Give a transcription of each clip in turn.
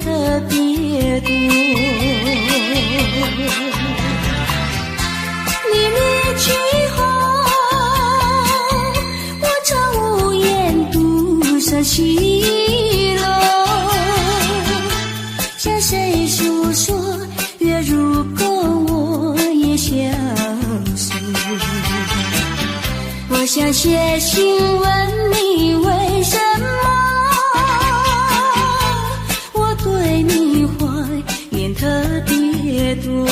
特别多。你离去后，我常无言独上西楼，向谁诉说？月如钩，我也消失。我想写信问你，为什么我对你怀念特别多。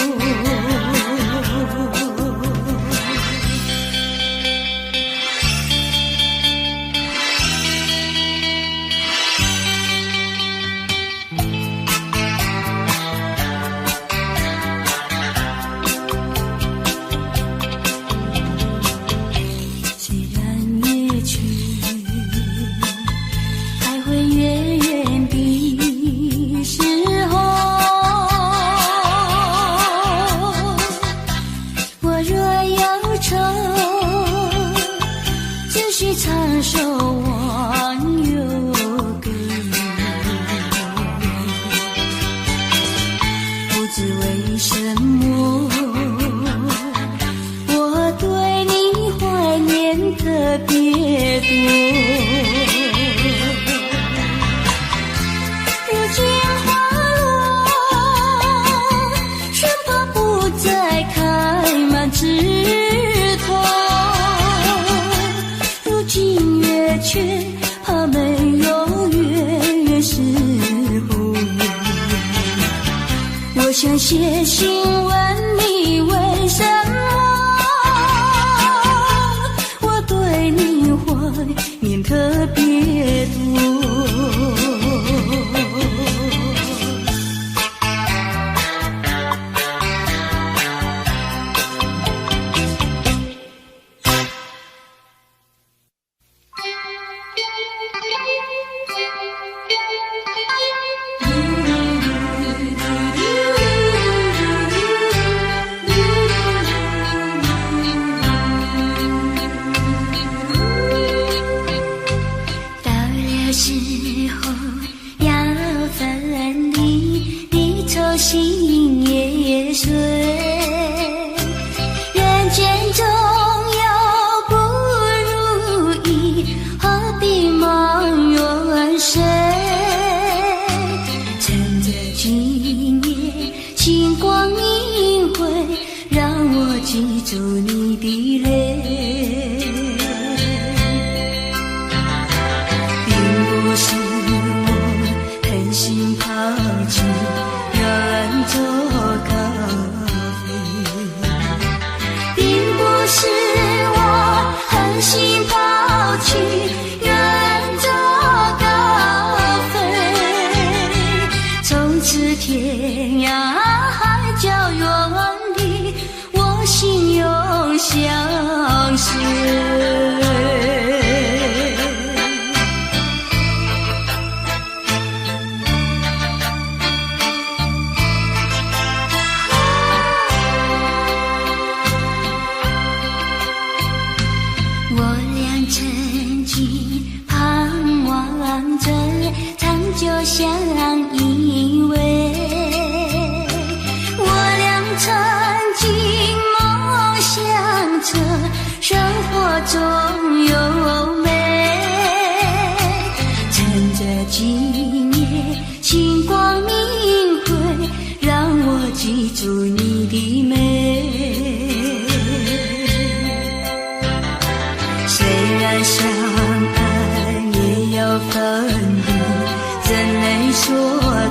长守忘忧歌，不知为什么我对你怀念特别多。如今花落，生怕不再开满枝头，却怕没有月时候。我想写信问你，为什么我对你怀念特别多。心也碎，人间总有不如意，何必忙远水？趁着今夜星光明辉，让我记住你的泪，并不是我狠心抛弃远走高飞，并不是我狠心抛弃远走高飞，从此天涯海角远离，我心永相随。曾经盼望着长久相依偎，我俩曾经梦想着生活中有美，趁着今夜星光明辉，让我记住你的美。虽然相爱也要分离，怎能说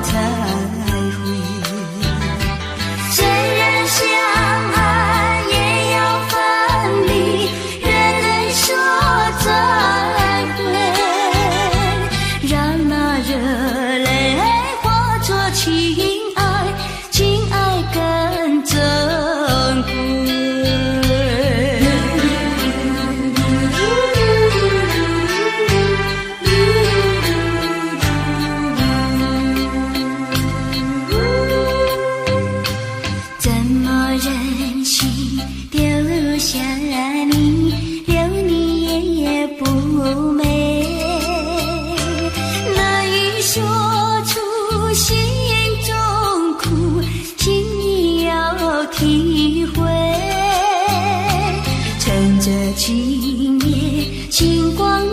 再会？虽然相爱也要分离，怎能说再会？让那热泪化作情爱，情爱更珍贵。说出心一回。趁着今夜星光明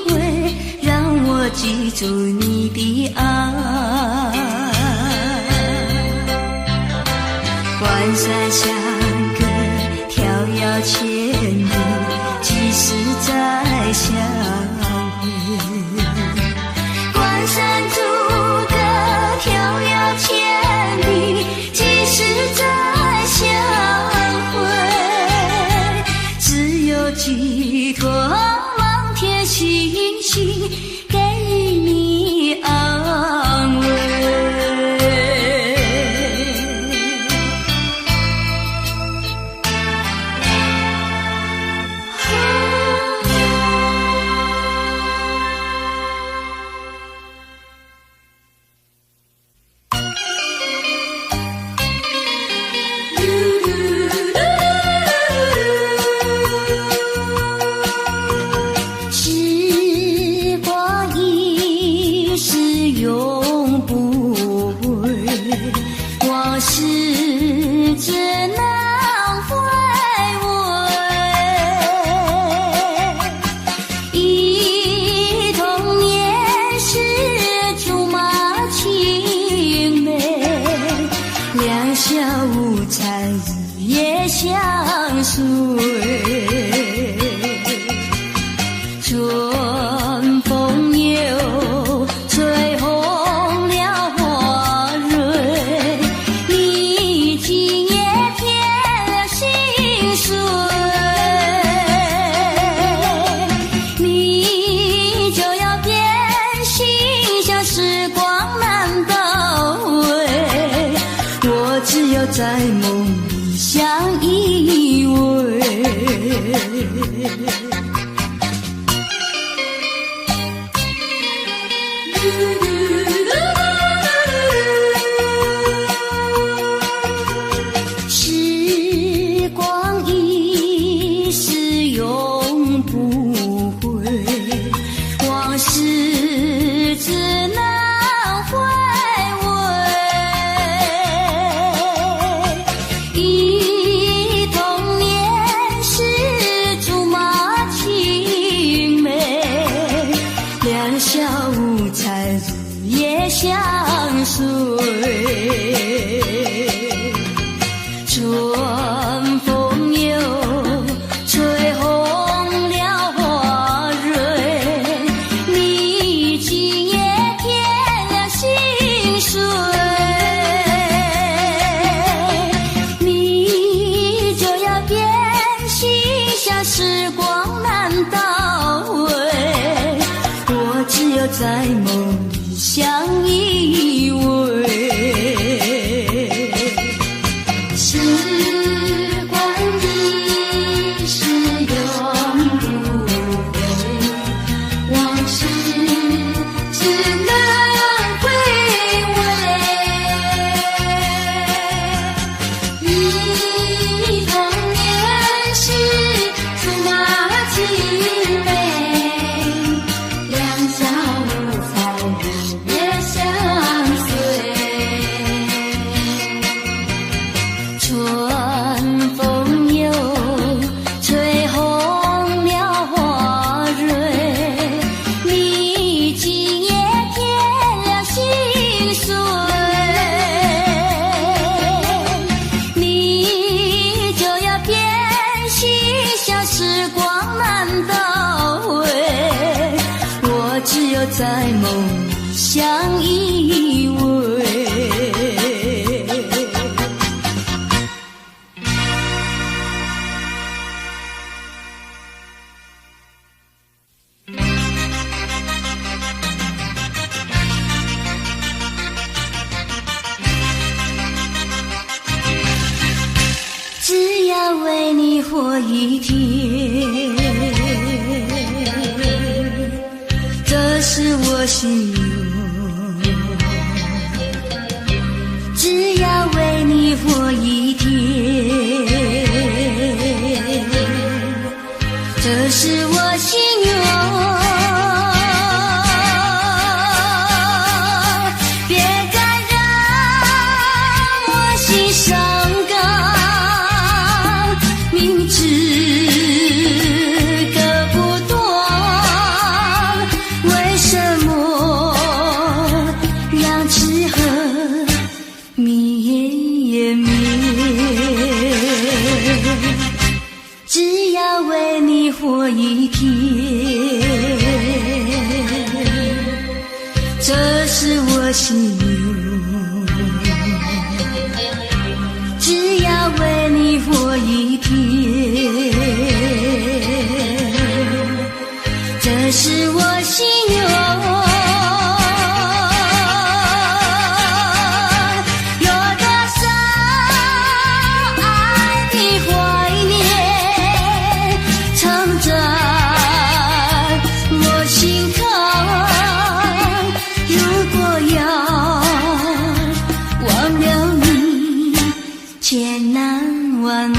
辉，让我记住你的爱。关山相隔，迢遥千里，几时再相会？关山阻隔，迢遥千里，几时再相会？只有寄托满天星星，给你安慰。春风又吹红了花蕊，你今夜添了心碎，你就要变心，像时光难倒回，我只有在梦里相依偎。时光一逝永不回，往事只能回味。忆童年时竹马青梅，两小无猜日夜相随。春风又吹红了花蕊，你今夜添了心碎，你就要变心，像时光难倒回，我只有在梦里相依偎。在梦里相依偎。只要为你活一天，这是我心愿，只要为你活一天，这是我心愿。别再让我心伤感，这是我心流，只要为你活一天。这是我心流，有多少爱的怀念，藏在我心头。如果要忘了你，千难万难。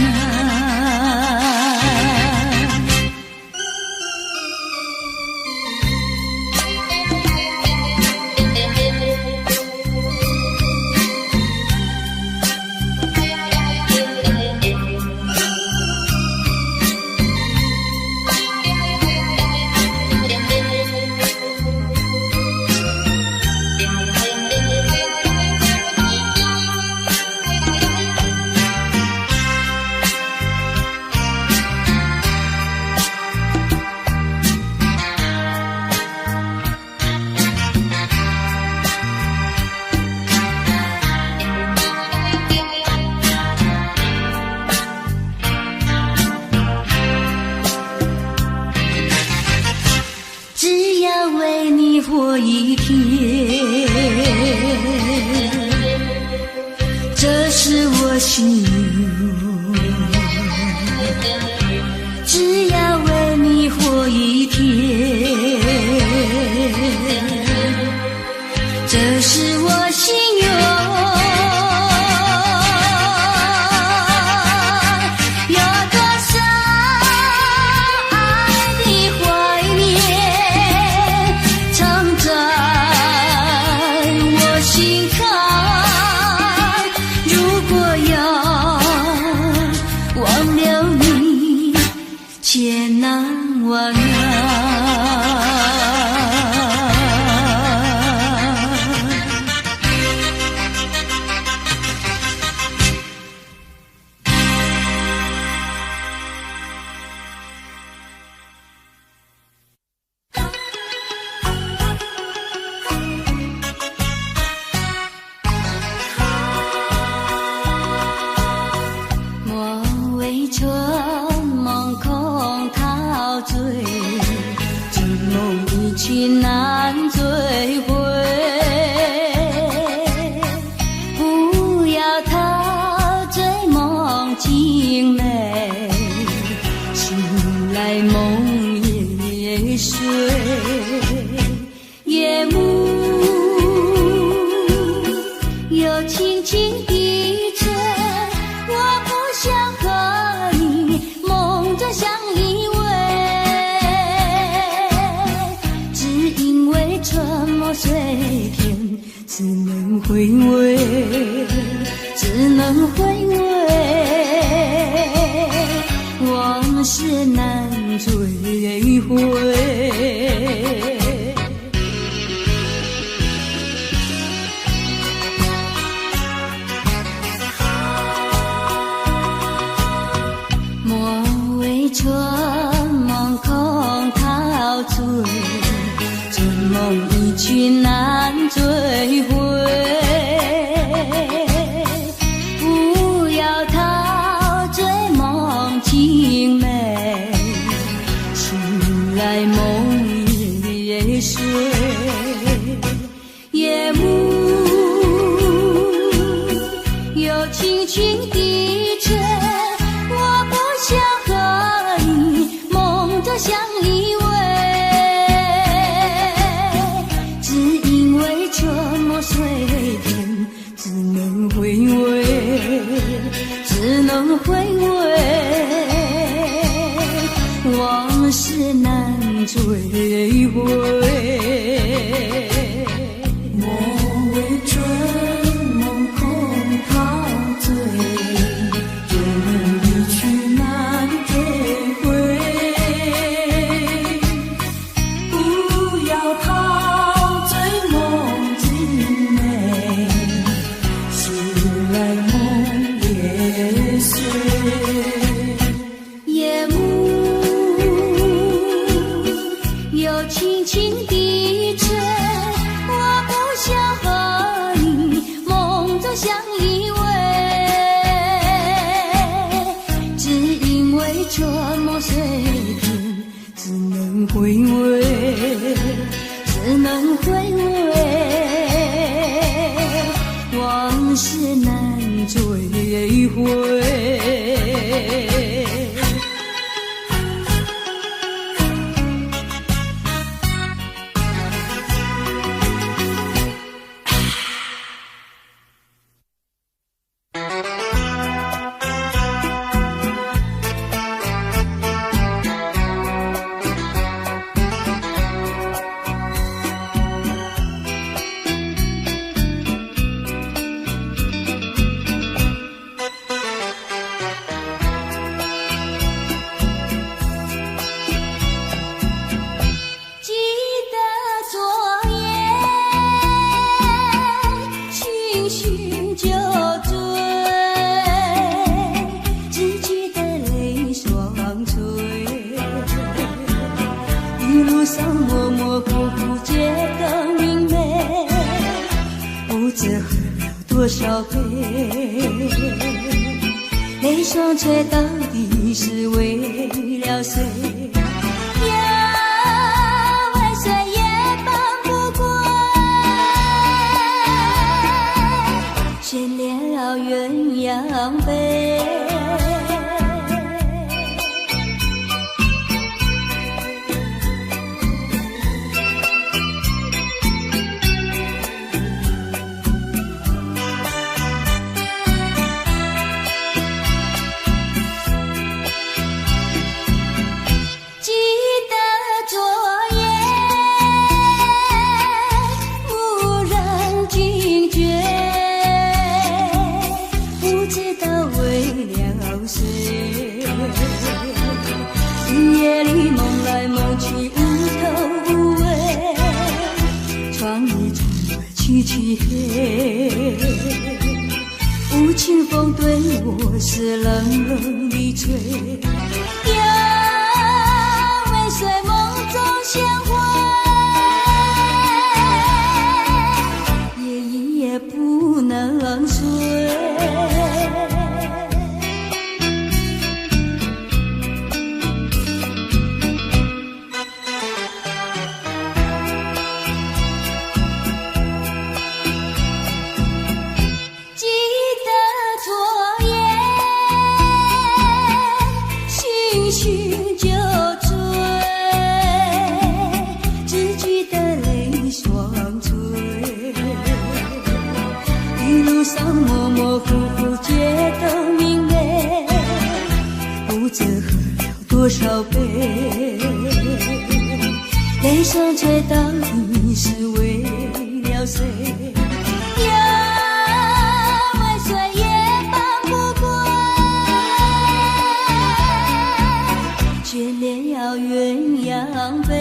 活一天，这是我心流，只要为你活一天，这是我心流。千难万难，莫为春梦空陶醉，这梦一去难追回。不要陶醉梦境美，醒来梦也碎。夜幕又轻轻地吹，我不想和你梦着相依偎，只因为春梦随天，只能回味，只能回味，往事难追回。春梦空陶醉，这梦一去难追回。不要陶醉梦境美，醒来梦也碎。夜幕又轻轻地吹，我不想相依偎，只因为春梦随天，只能回味，只能回味，往事难追回。莫为春梦空陶醉，这梦一去难追回。夜幕又轻轻知喝了多少杯，泪双却到底是为了谁？呀，为谁也放不过，悬了鸳鸯杯。夜里梦来梦去无头无尾，窗里窗外凄凄黑，无情风对我是冷冷的吹。呀，为谁梦中鲜花夜一夜不能睡？模模糊糊街灯明媚，不知喝了多少杯，泪双却到底是为了谁？呀，为谁也放不过，眷恋了鸳鸯杯。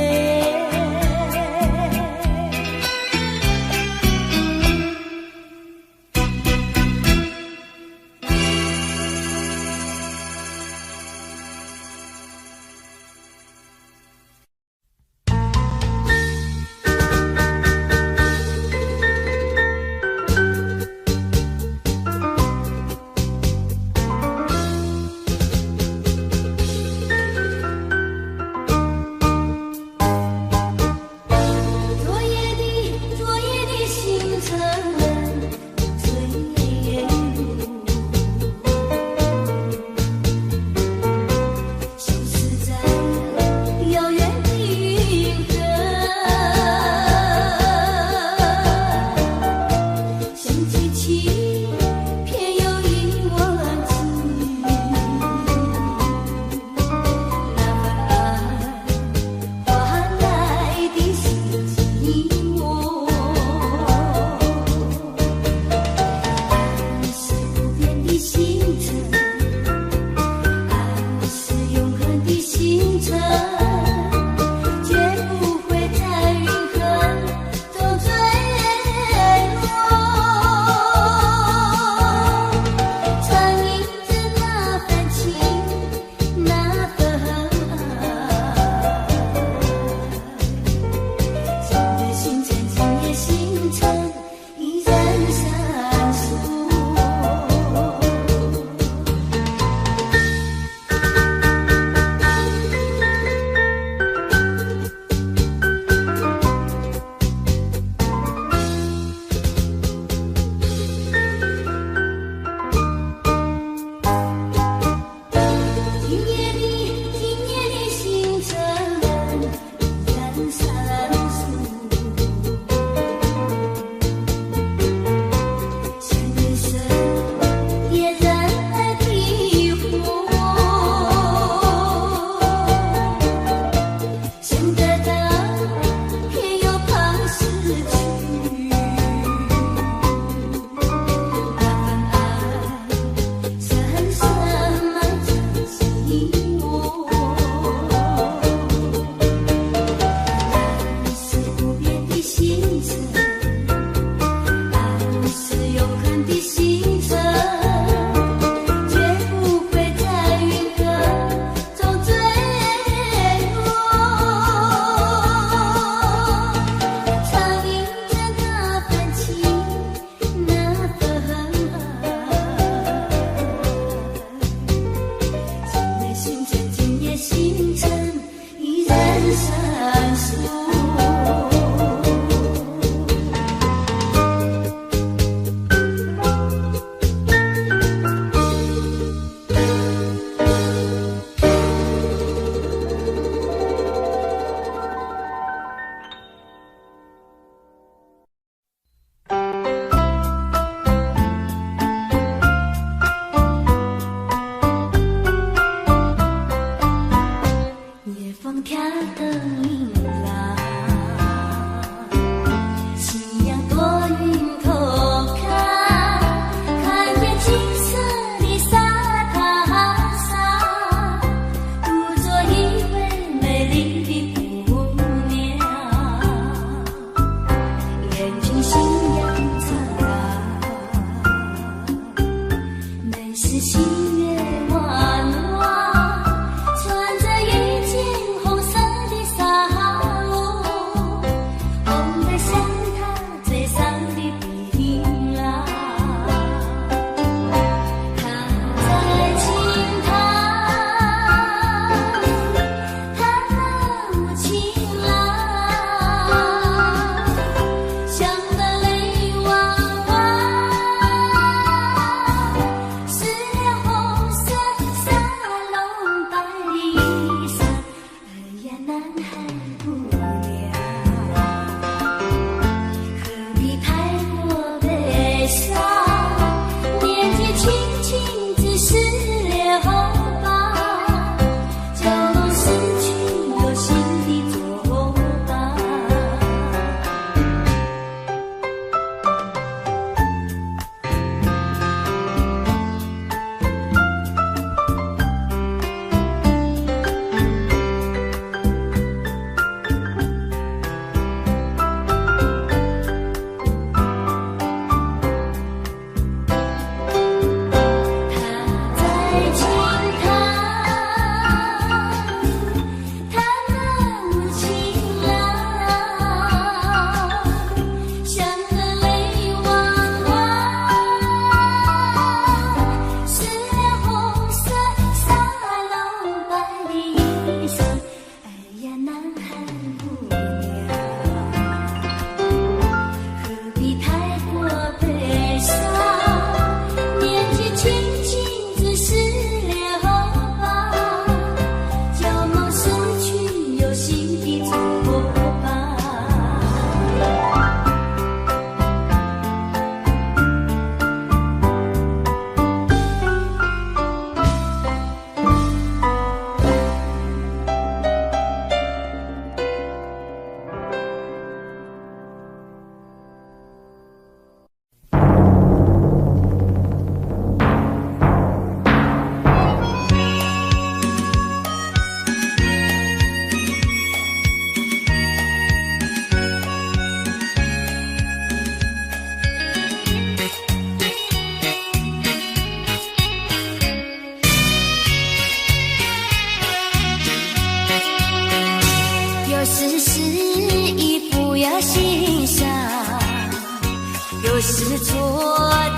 事做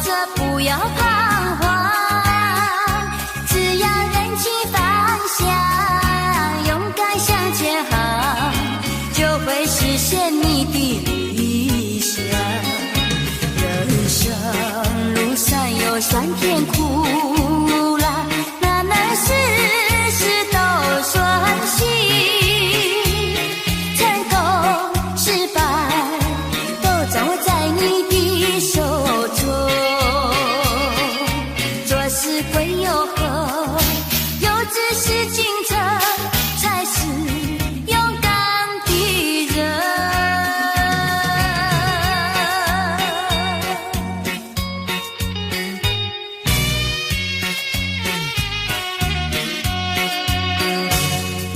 着不要彷徨，只要认清方向，勇敢向前行，就会实现你的理想。人生路上有酸甜苦辣，哪能事事都顺心？成功失败都掌握在你的手中。做事归有何？有志是进程，才是勇敢的人。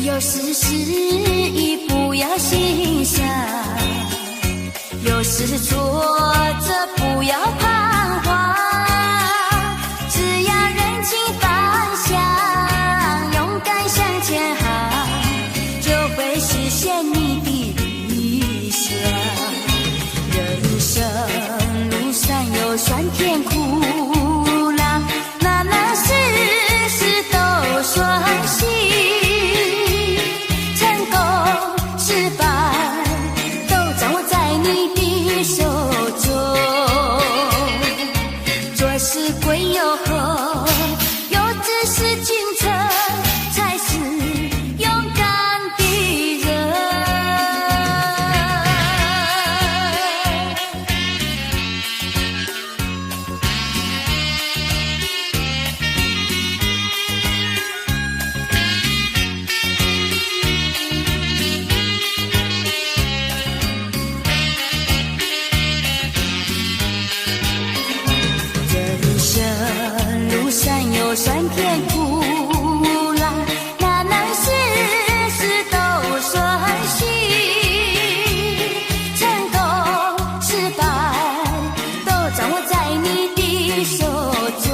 有事时已不要心想，有事做着不要彷徨，只要认清方向，勇敢向前行，就会实现你的理想。人生路上有酸甜苦辣，哪能事事都顺心？成功失败都掌握在你的手中。做事归有何？有志是进程，才是勇敢的人。人生路上有酸甜苦辣，哪能事事都顺心？成功失败都掌握在你的手中。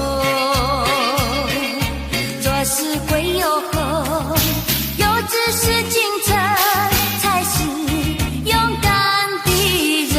做事归有何？有志是进程，才是勇敢的人。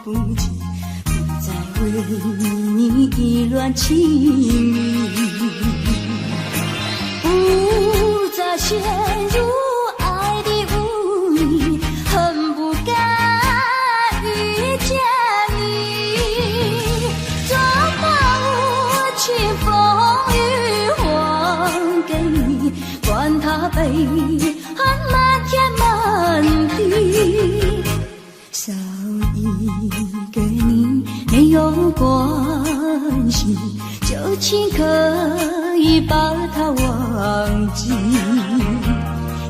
不再为你意乱情迷，不再陷入爱的污泥，恨不该遇见你，怎么无情风雨还给你，管他悲恨漫天满地，少一个你没有关系，就请可以把它忘记。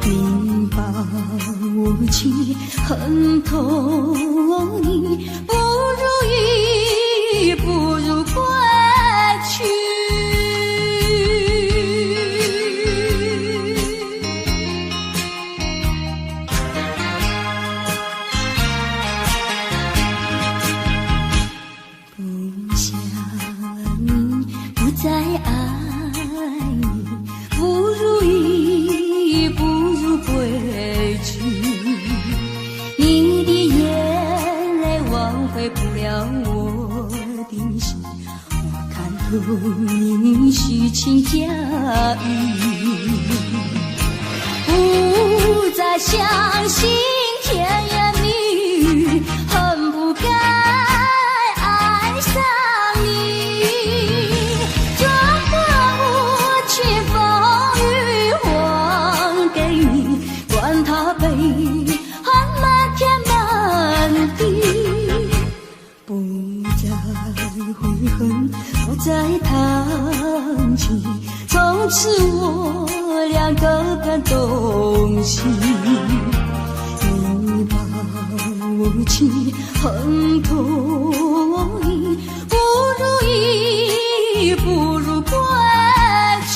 你把我情恨透你，不如意不如归去。不想你，不再爱你，不如意不如归去。你的眼泪挽回不了我的心，我看透你虚情假意，不再相信甜言蜜语，恨不该爱上你，怎么无情风雨还给你，管他悲恨漫天满地，不再悔恨，不再叹气，从此我俩各奔东西。你把我情恨透你，不如意不如归去。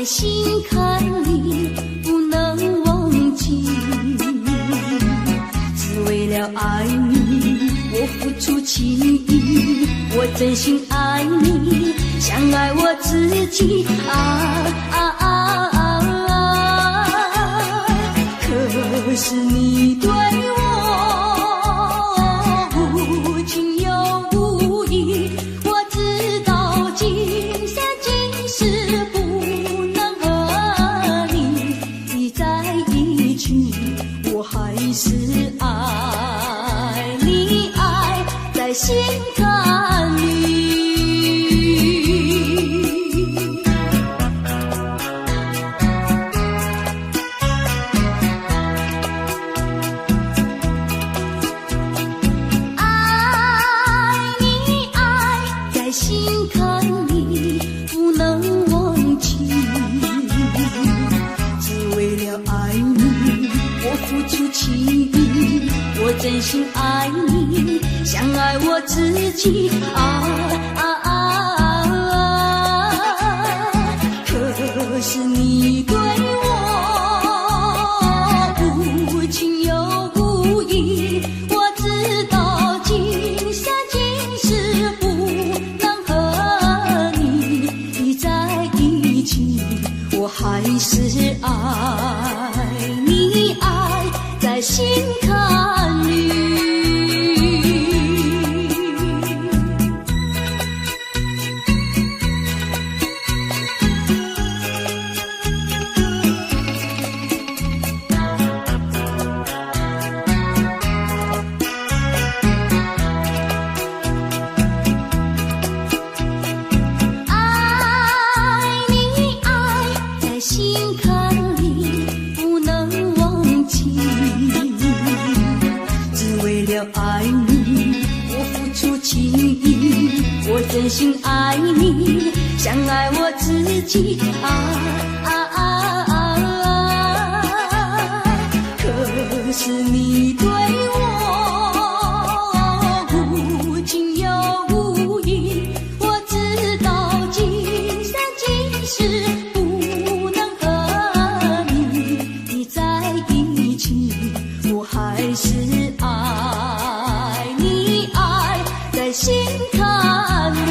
心坎里不能忘记，只为了爱你我付出情意，我真心爱你像爱我自己可是你对我无情又无义，我知道今生今世不我还是爱你，爱在心坎里。爱你，爱在心坎里，不能忘记，只为了爱你我付出情意，我真心爱你像爱我自己可是你对我无情又无义，我知道今生今世不能和你在一起，我还是爱你，爱在心坎里。爱你，我付出情意，我真心爱你，像爱我自己是你对我无情又无义，我知道今生今世不能和你在一起，我还是爱你，爱在心坎里。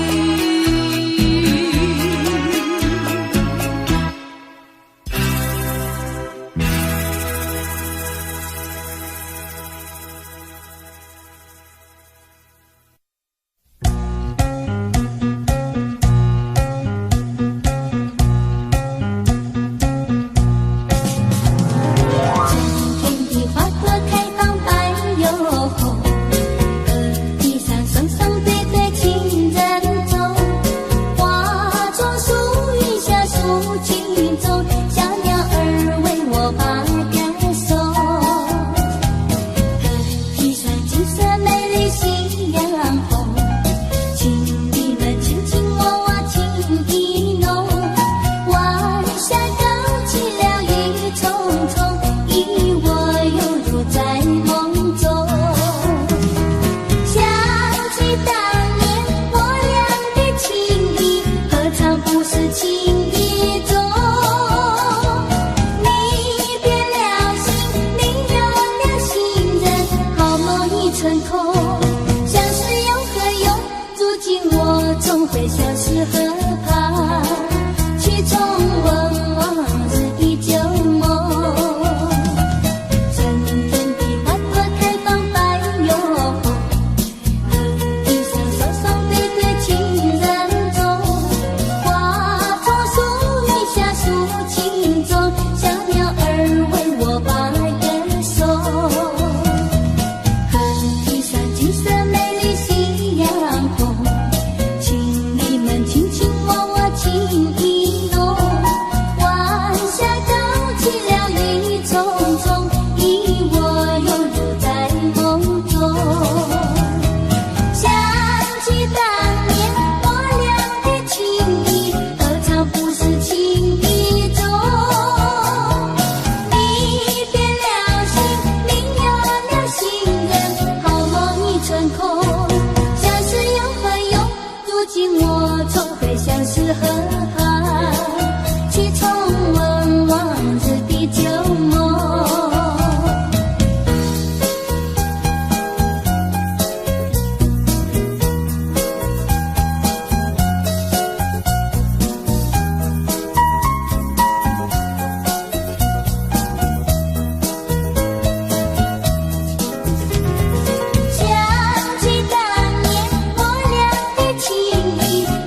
情，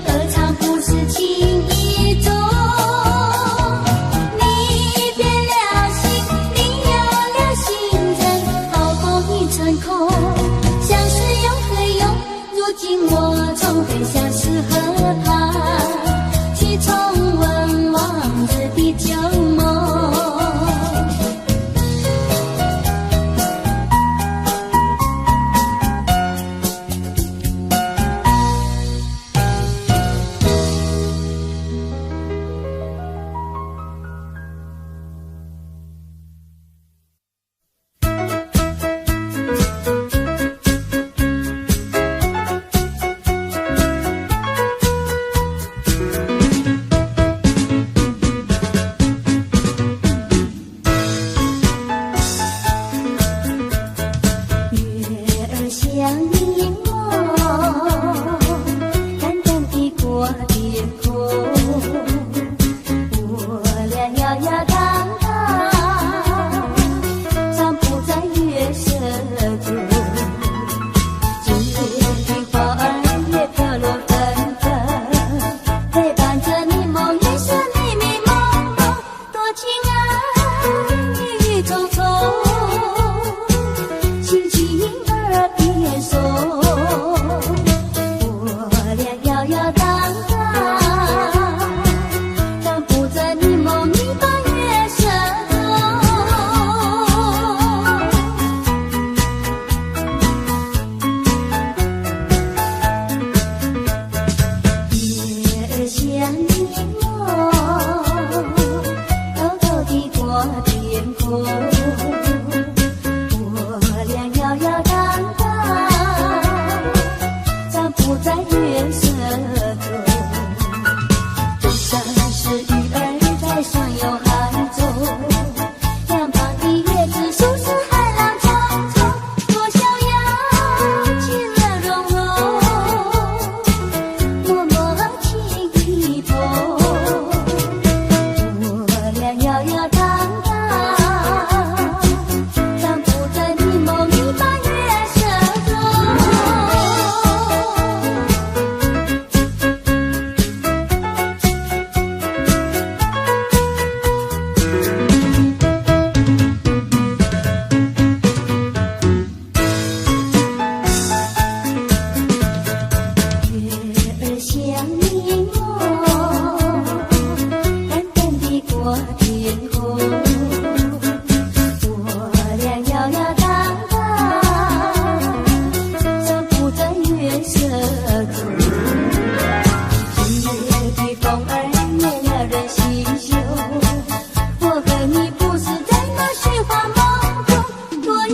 何尝不是情？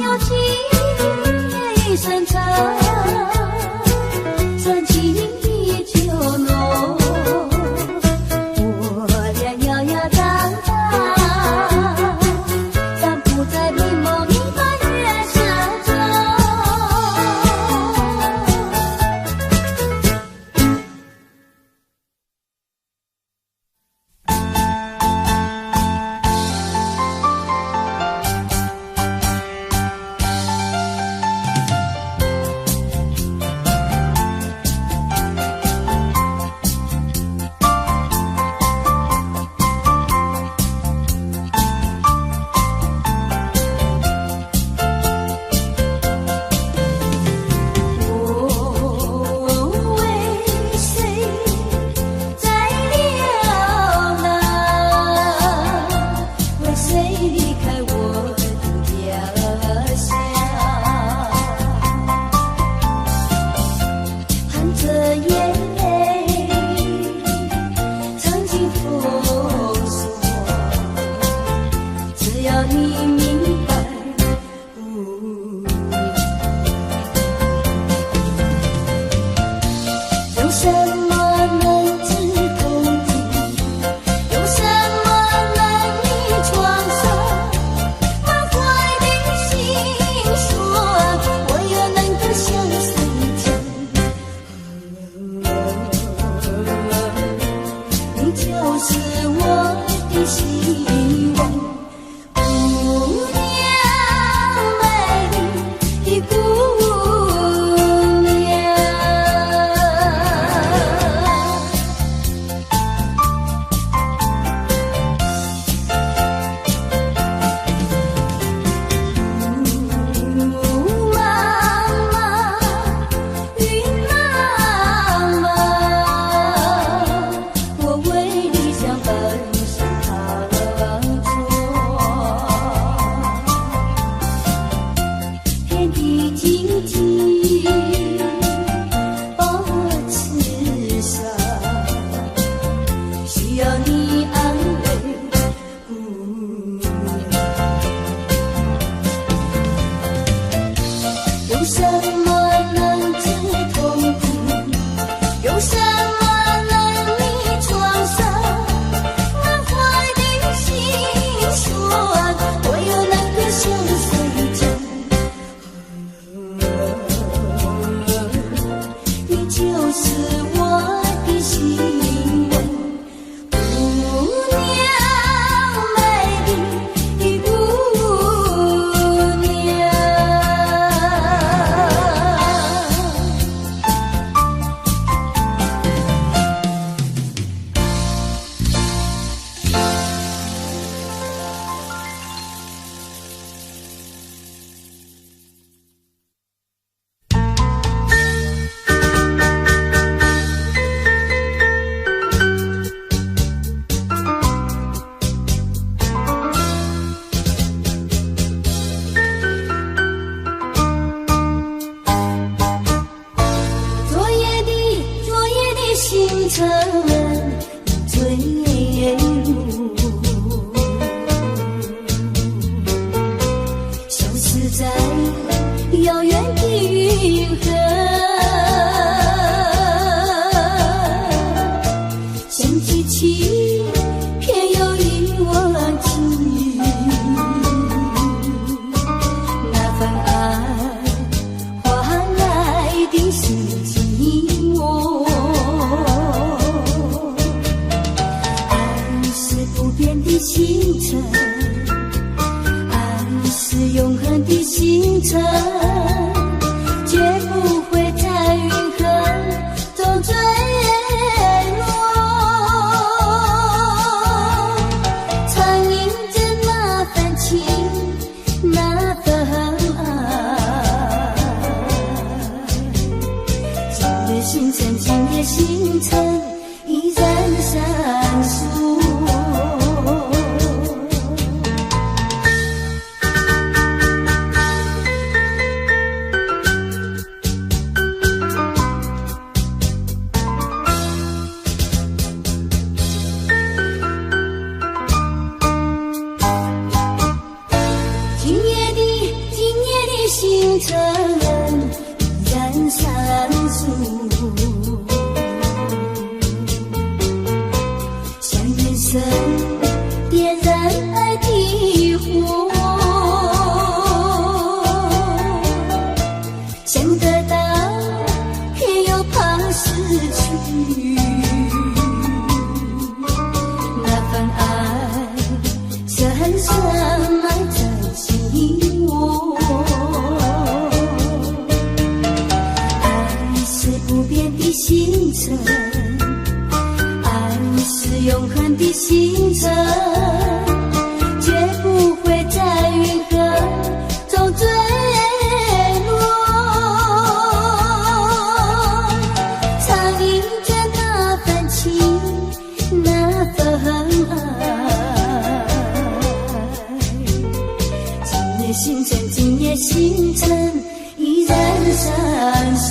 有情深长，深情依旧浓。我俩摇摇荡荡，散步在迷蒙一般月色中。星辰依然闪烁，像人生点燃爱的火，想得到却又怕失去，那份爱深深埋在心窝。爱是不变的星辰，爱是永恒的星辰，绝不会在云河中坠落。藏匿着那份情，那份爱。今夜星辰，今夜星辰依然闪烁。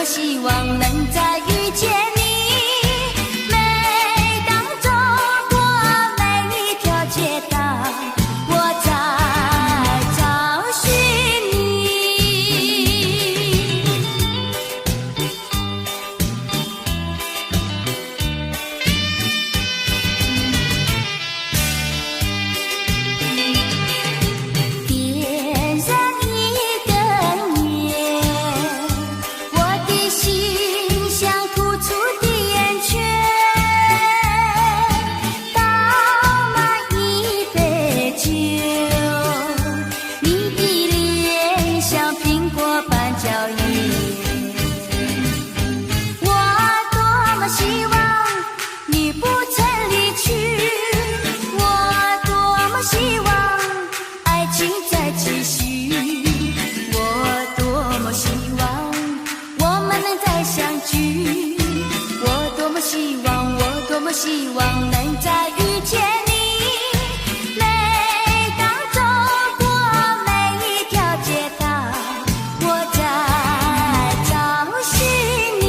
希望能再遇见你，每当走过每一条街道，我在找寻你。点燃一根烟，我的心像突出的圆圈，倒满一杯酒，你的脸像苹果般娇艳。我多么希望你不曾离去，我多么希望爱情再继续，我多么希望我们能再相聚，我多么希望，我多么希望能再遇见你。每当走过每一条街道，我在找寻你。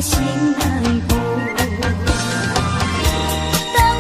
心难过。当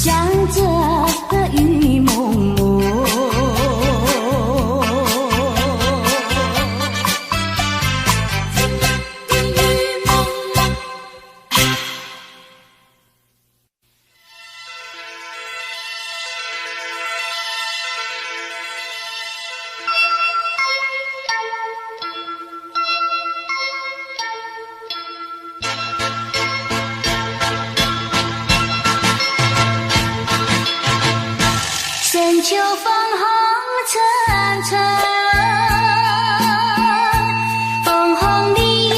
想着雨蒙蒙。深秋风红尘尘，枫红里有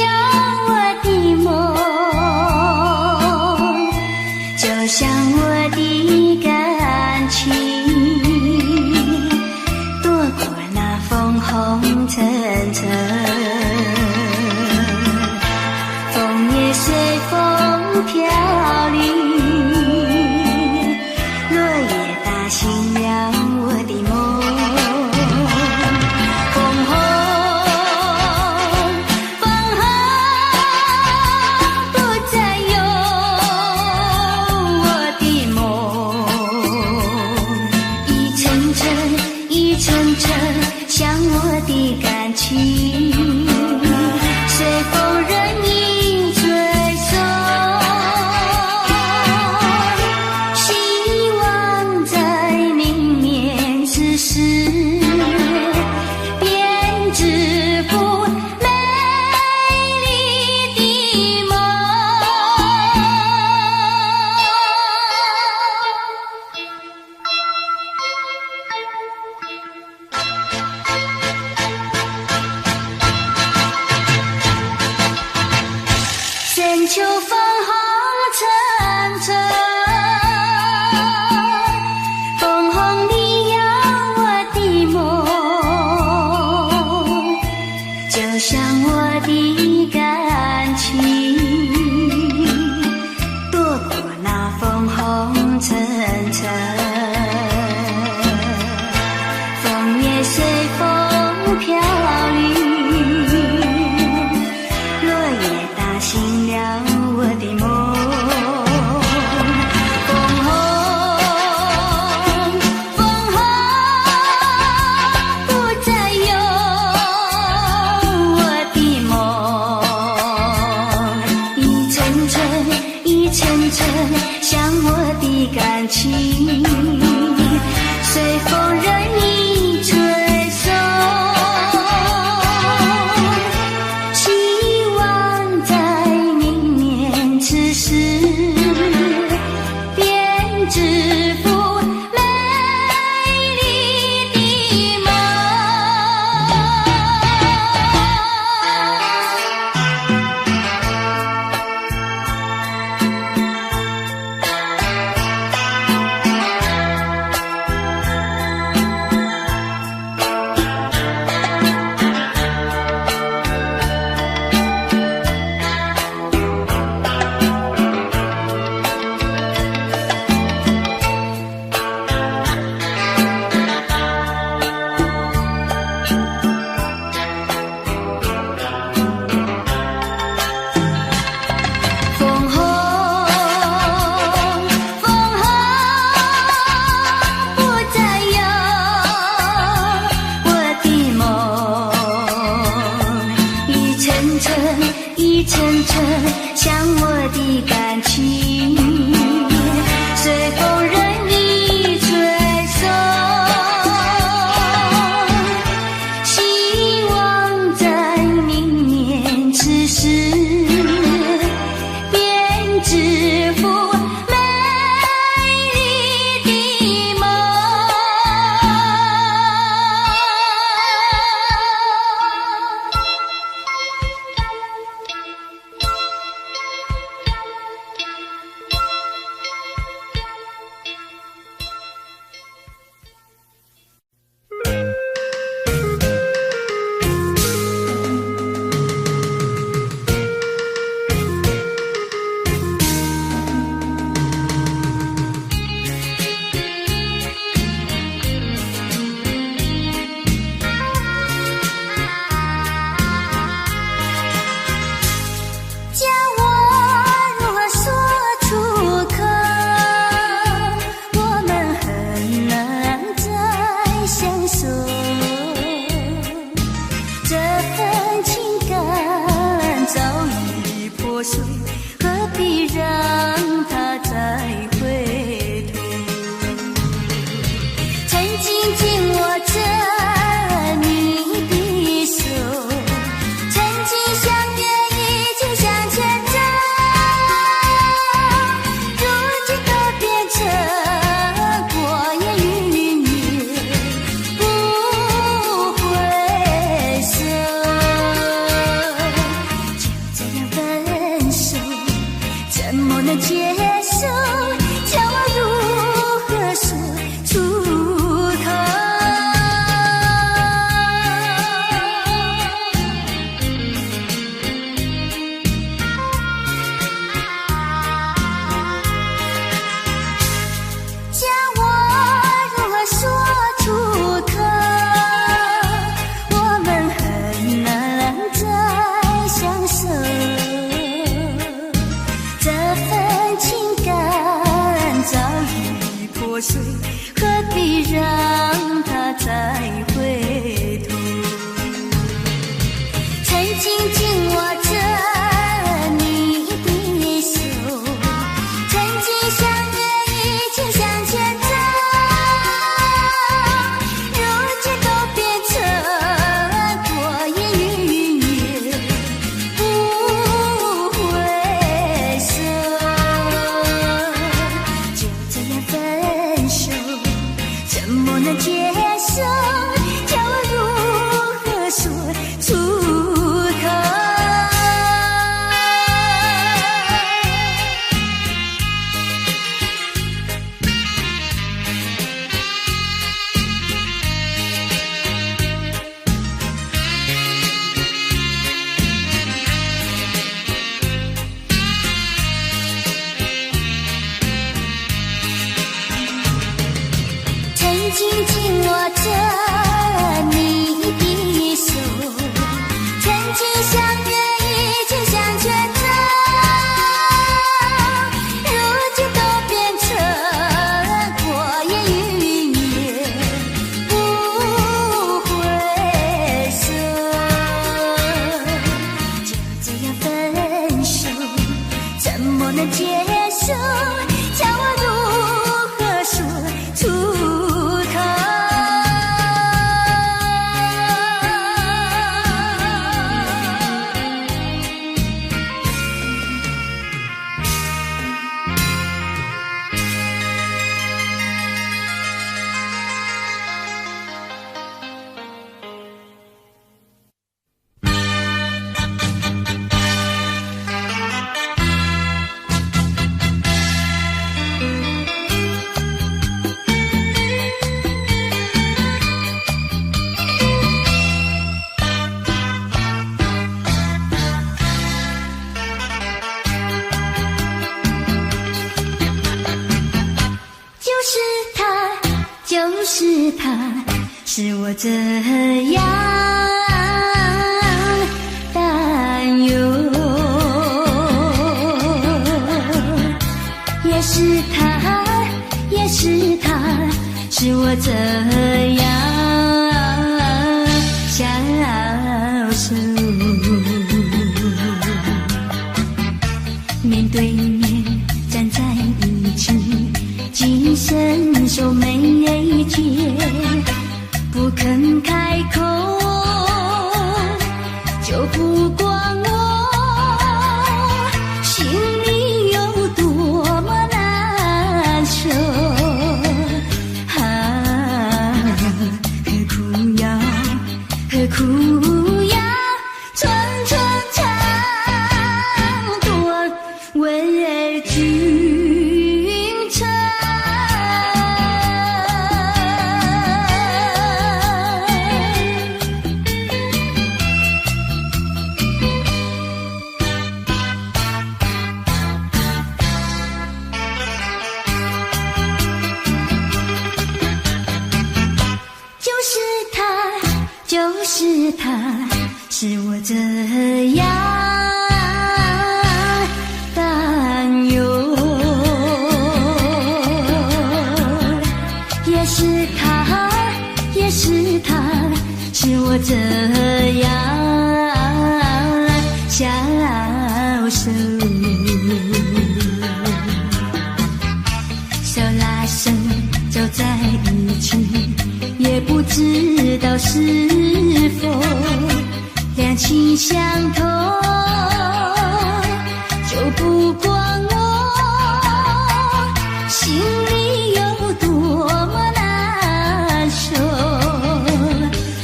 我的梦，就像我的感情，躲过那枫红尘尘，枫叶随风飘零，落叶打醒了我的梦。枫红，枫红，不再有我的梦。一层层，一层层，像我的感情，随风任意吹送。希望在明年此时，编织幅美丽的梦。深秋风红尘尘，枫红里有我的梦，就像我的感情，躲过那枫红尘尘，枫叶随风飘零，落叶打醒了我的梦。枫红，枫红，不再有我的梦。一层层，一层层，像我的感情，随风任意吹送。希望在明年此时，编织幅美丽的梦。枫红，枫红，不再有我的梦。一层层，一层层，像我的感情，随风任意吹送。希望在明年此时，编织幅美丽的梦。破碎，何必让它再回头？曾经紧握着你的手，曾经相约一起向前走，如今都变成过眼云烟，不回首。就这样分手，怎么能接受？叫我如何说出口？曾经紧握着你的手，曾经相约一起向前走，如今都变成过眼云烟，不回首。就这样分手，怎么能接受？叫我如何说出口？就是他，使我这样担忧，也是他，也是他，使我这样消瘦。面对面站在一起，紧伸手没接，不肯开口，就不管我心里有多么难受。何苦要，何苦要寸寸长短为君称？就是他，使我这样担忧，也是他，也是他，使我这样消瘦。手拉手走在一起，也不知道是否两情相通，就不管我心里有多么难受。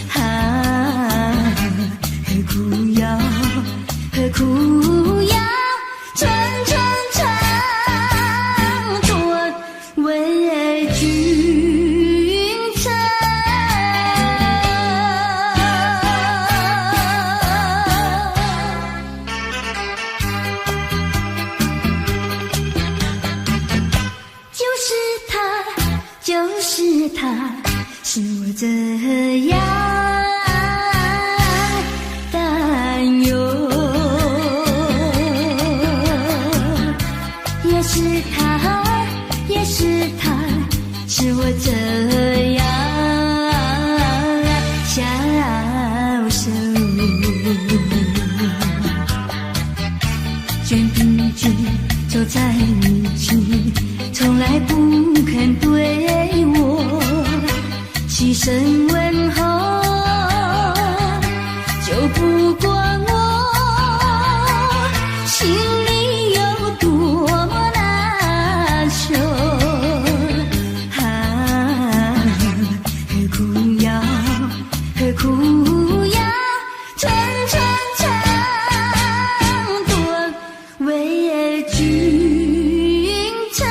何苦要，何苦要寸寸长短为君称？就是他，使我这样担忧，也是他，也是他，是我这样消瘦。卷笔直走在一起，从来不肯对我细声问候，就不管我心里有多么难受。何苦要寸寸长短为君称？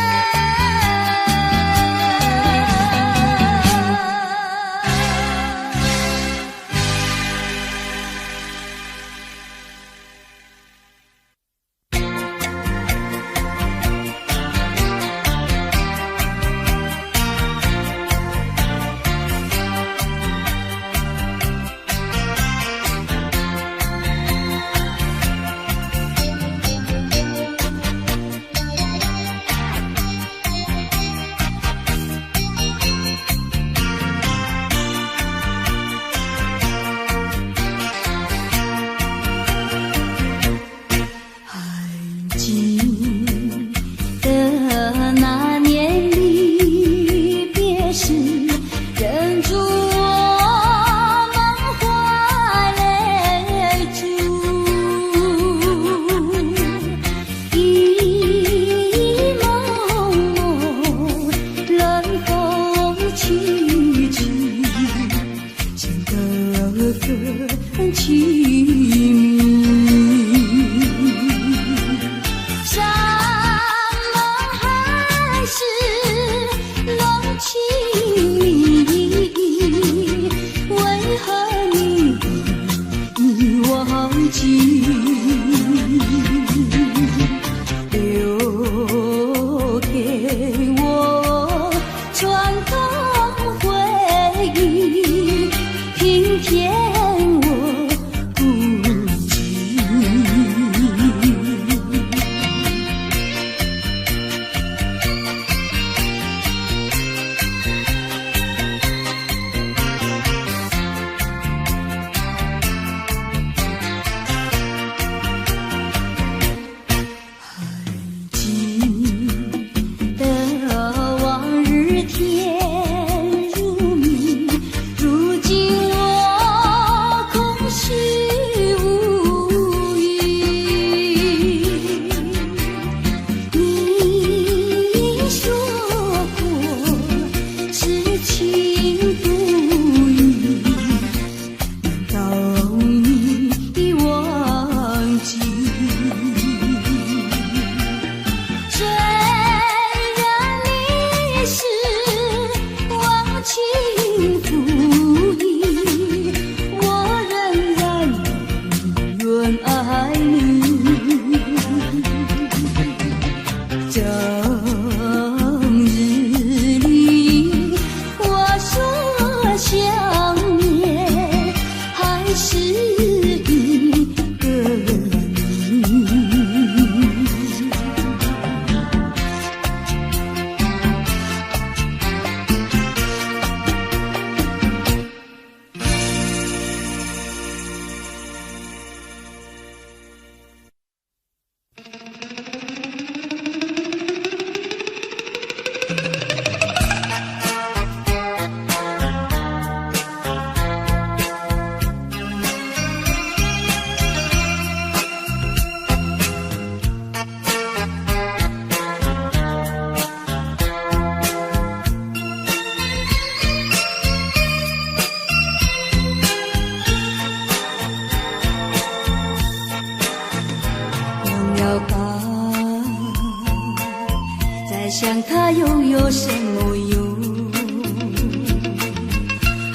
想他又有什么用？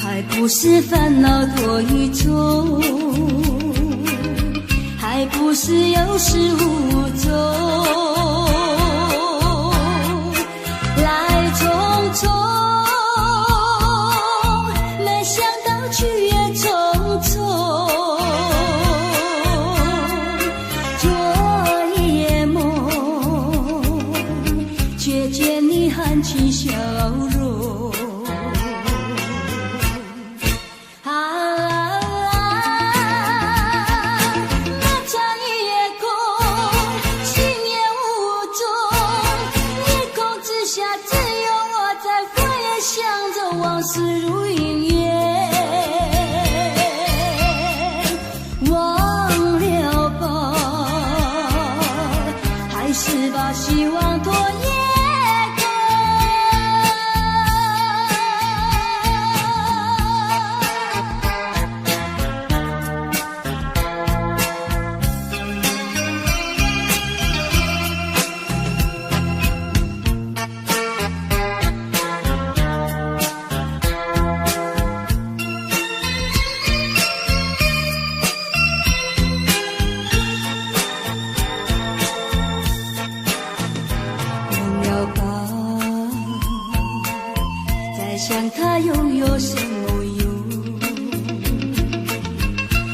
还不是烦恼多一种，还不是有始无终。来匆匆，没想到去也匆匆。昨夜梦，却见你含情笑容。那场夜空，星夜无踪，夜空之下只有我在回想着往事如云烟。忘了吧，还是把希望拖延。想他又有什么用？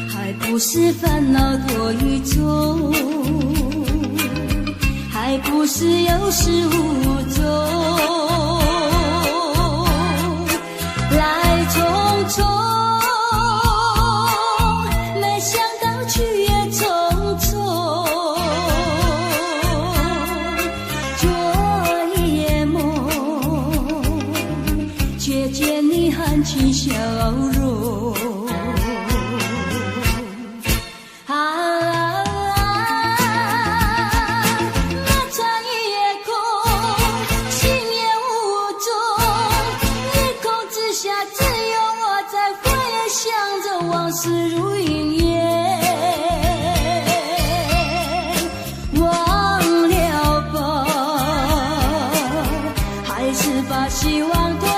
还不是烦恼多于重，还不是有始无终。来匆匆，没想到去也匆匆。昨夜梦，却见你含情笑容。那场夜空，星夜无踪，夜空之下只有我在回想着往事如云烟。忘了吧，还是把希望拖延。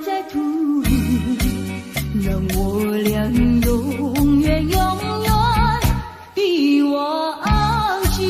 在土里，让我俩永远永远比忘记。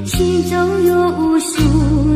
选择又相逢。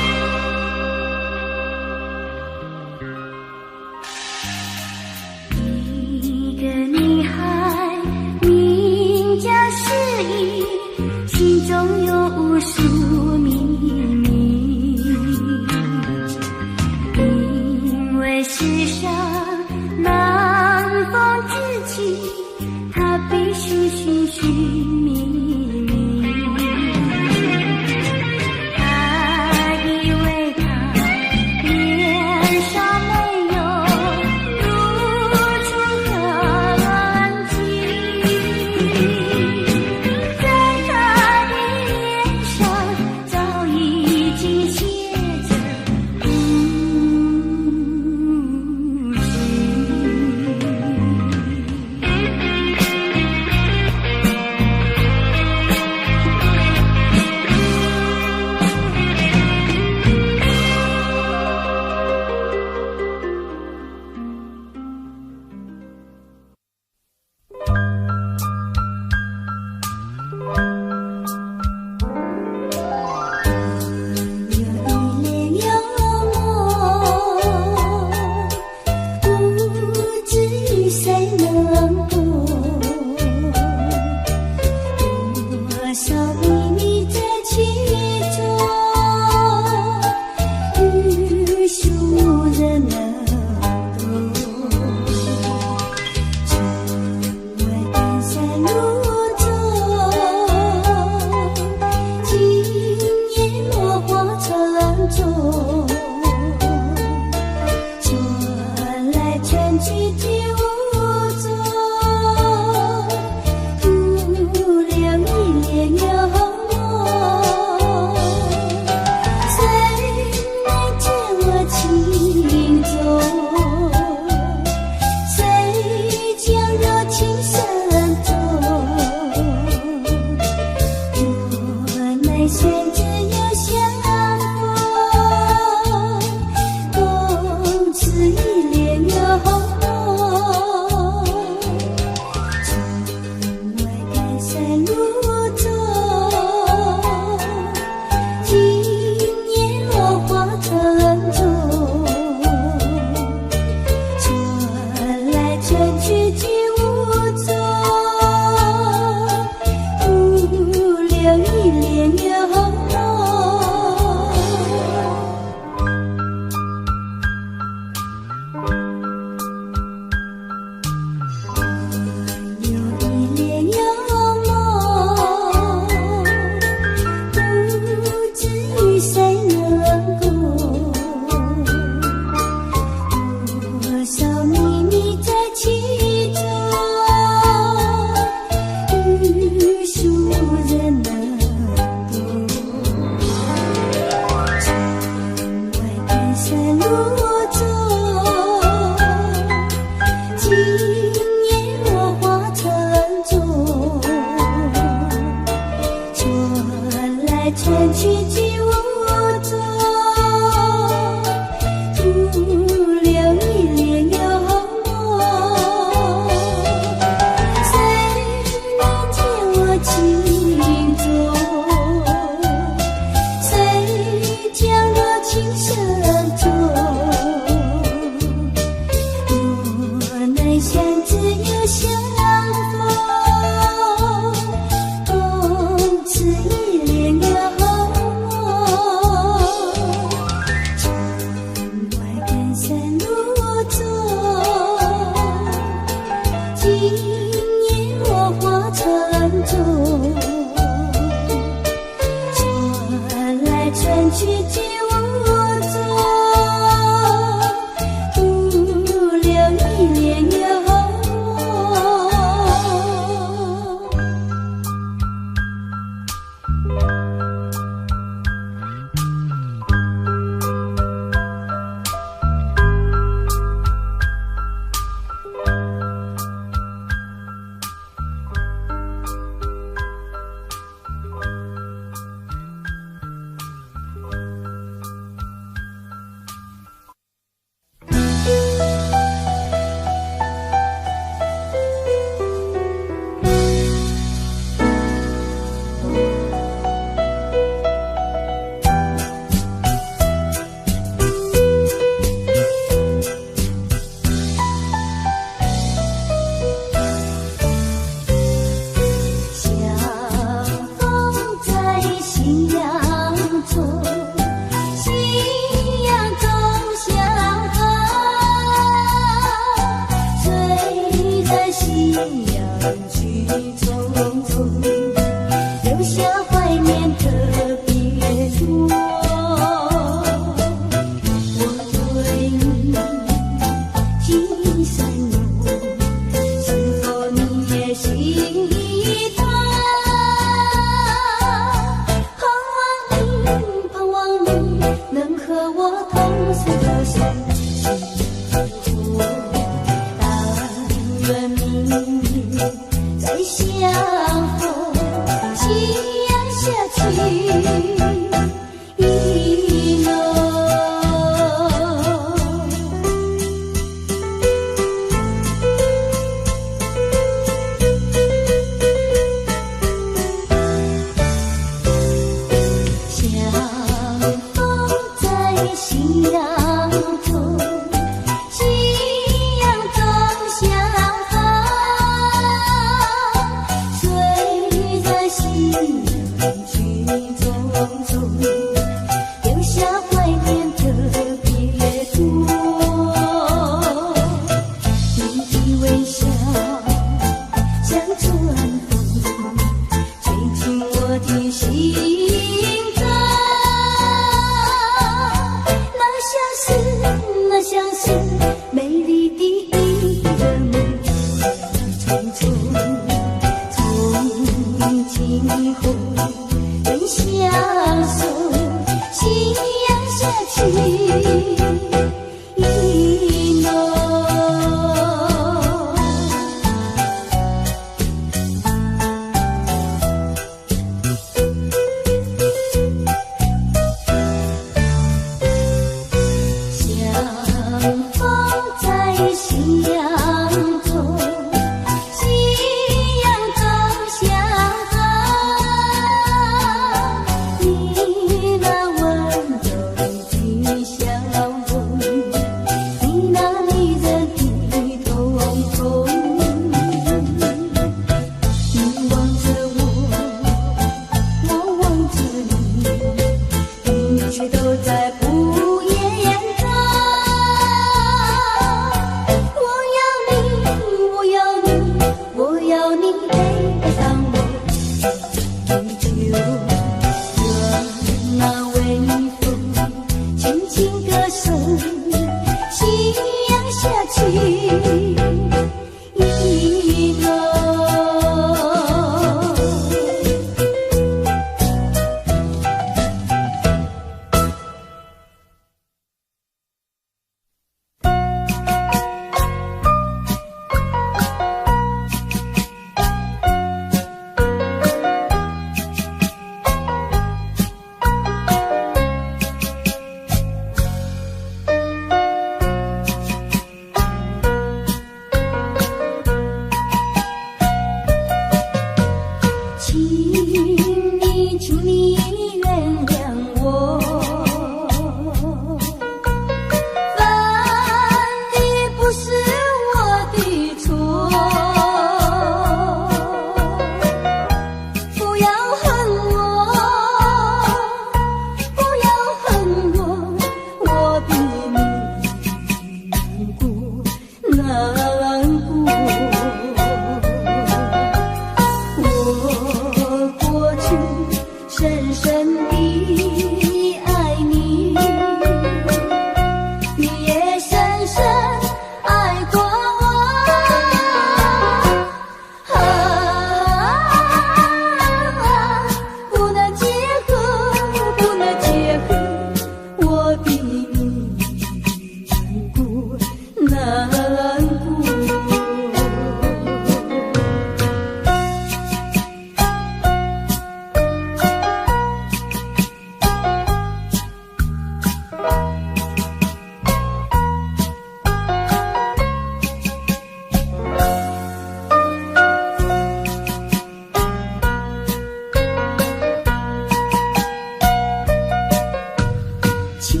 请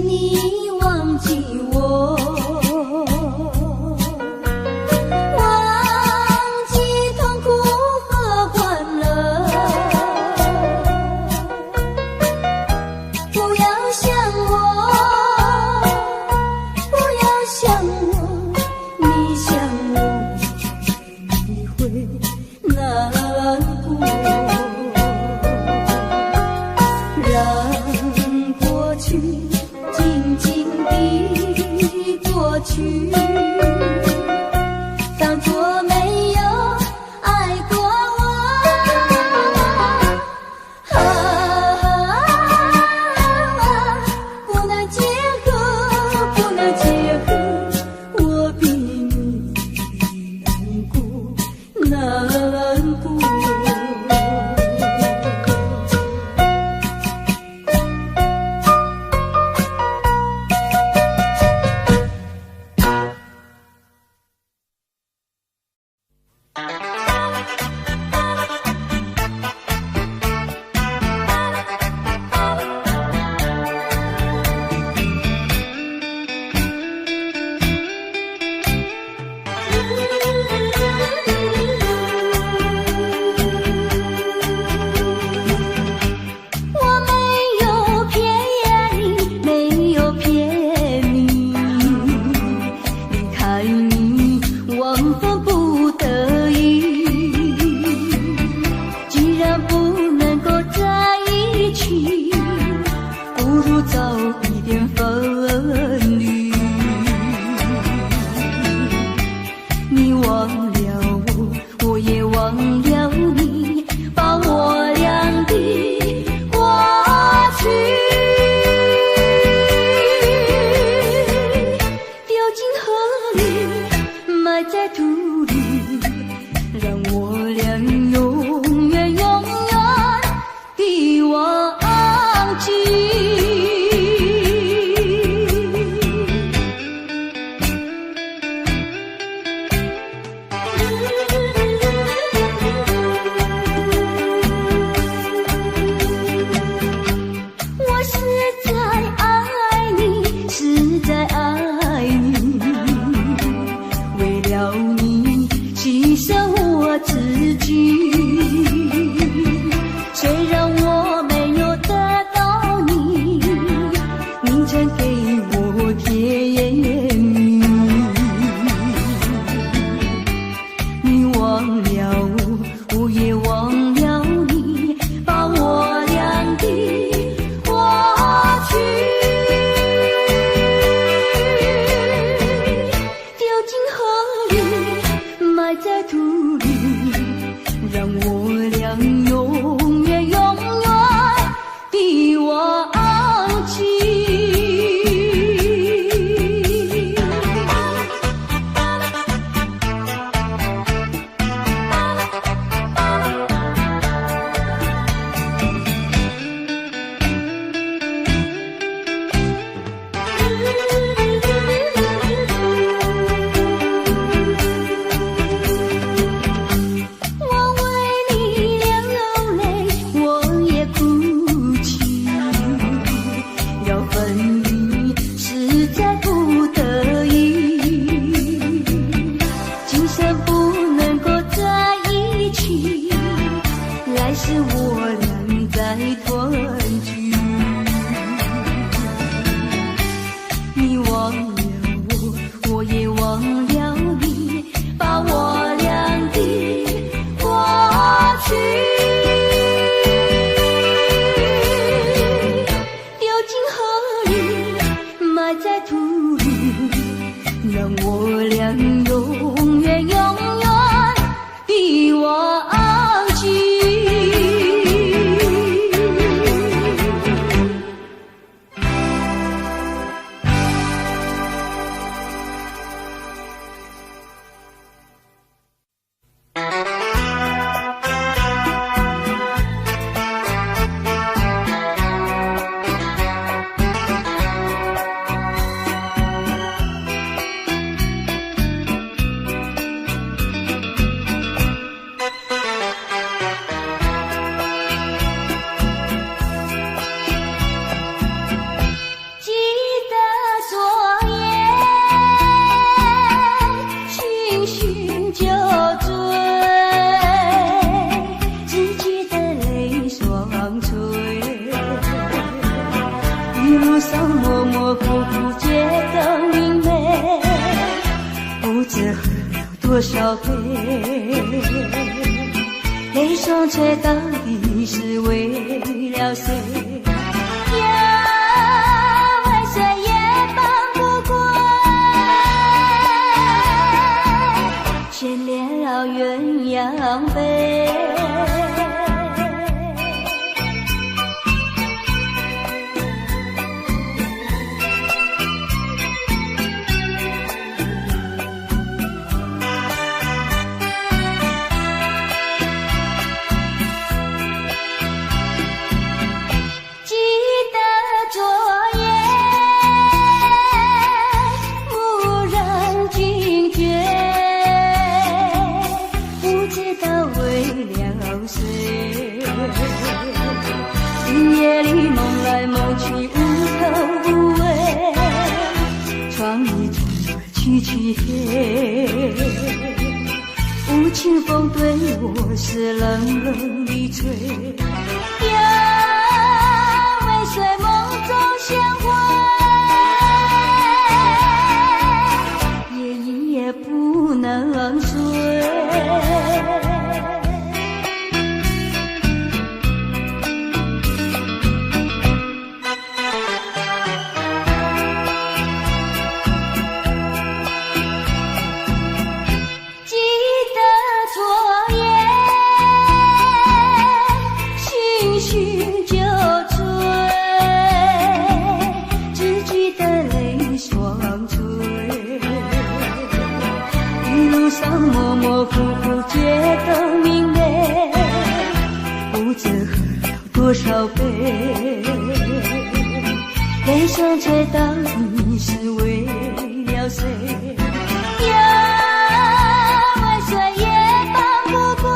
你忘记我，忘记痛苦和欢乐，不要想我，不要想我，你想我你会难过，让过去静静地过去，当作没有爱过我。不能结合，不能结合，我比你难过，难过。虽然我没有得到你路上模模糊糊街灯明媚，不知喝了多少杯，泪双垂到底是为了谁？为谁也放不过，牵连了鸳鸯杯。夜里梦来梦去无头无尾，窗里充满凄凄黑，无情风对我是冷冷的吹。为谁梦中相会，夜一夜不能睡。模模糊糊街灯明媚，不知喝了多少杯，泪双垂到底是为了谁？为谁也放不过，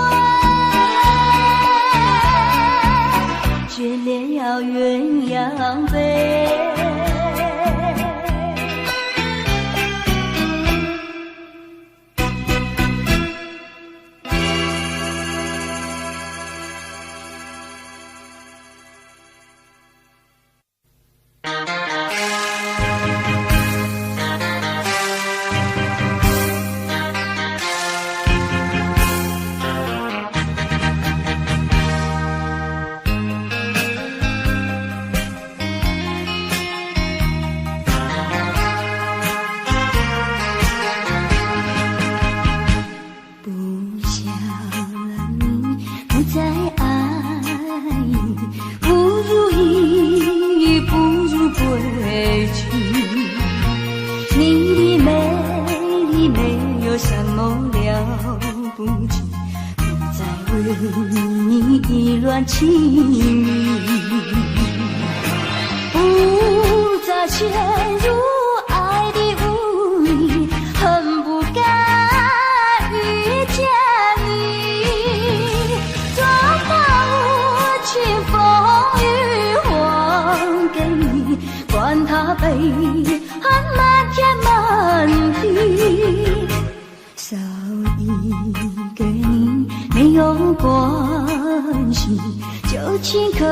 眷恋了鸳鸯杯。情意不再陷入爱的雾里，恨不该遇见你，装把无情风雨还给你，管他悲恨漫天满地，少一个你没有关系，旧情可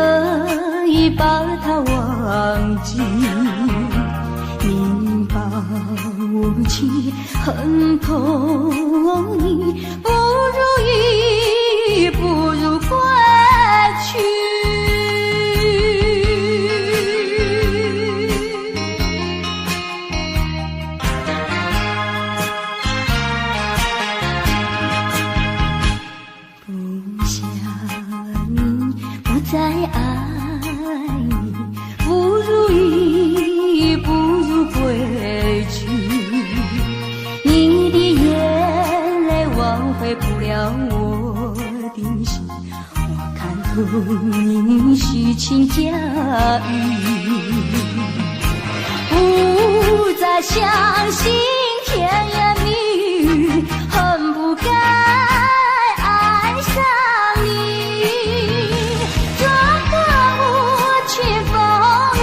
以把它忘记，你把我气恨透你，不如意不如归去。不想你，不再爱你，不如意不如归去，你的眼泪挽回不了我的心，我看透你虚情假意，不再相信甜言蜜语，恨不该爱上你，这个无情风雨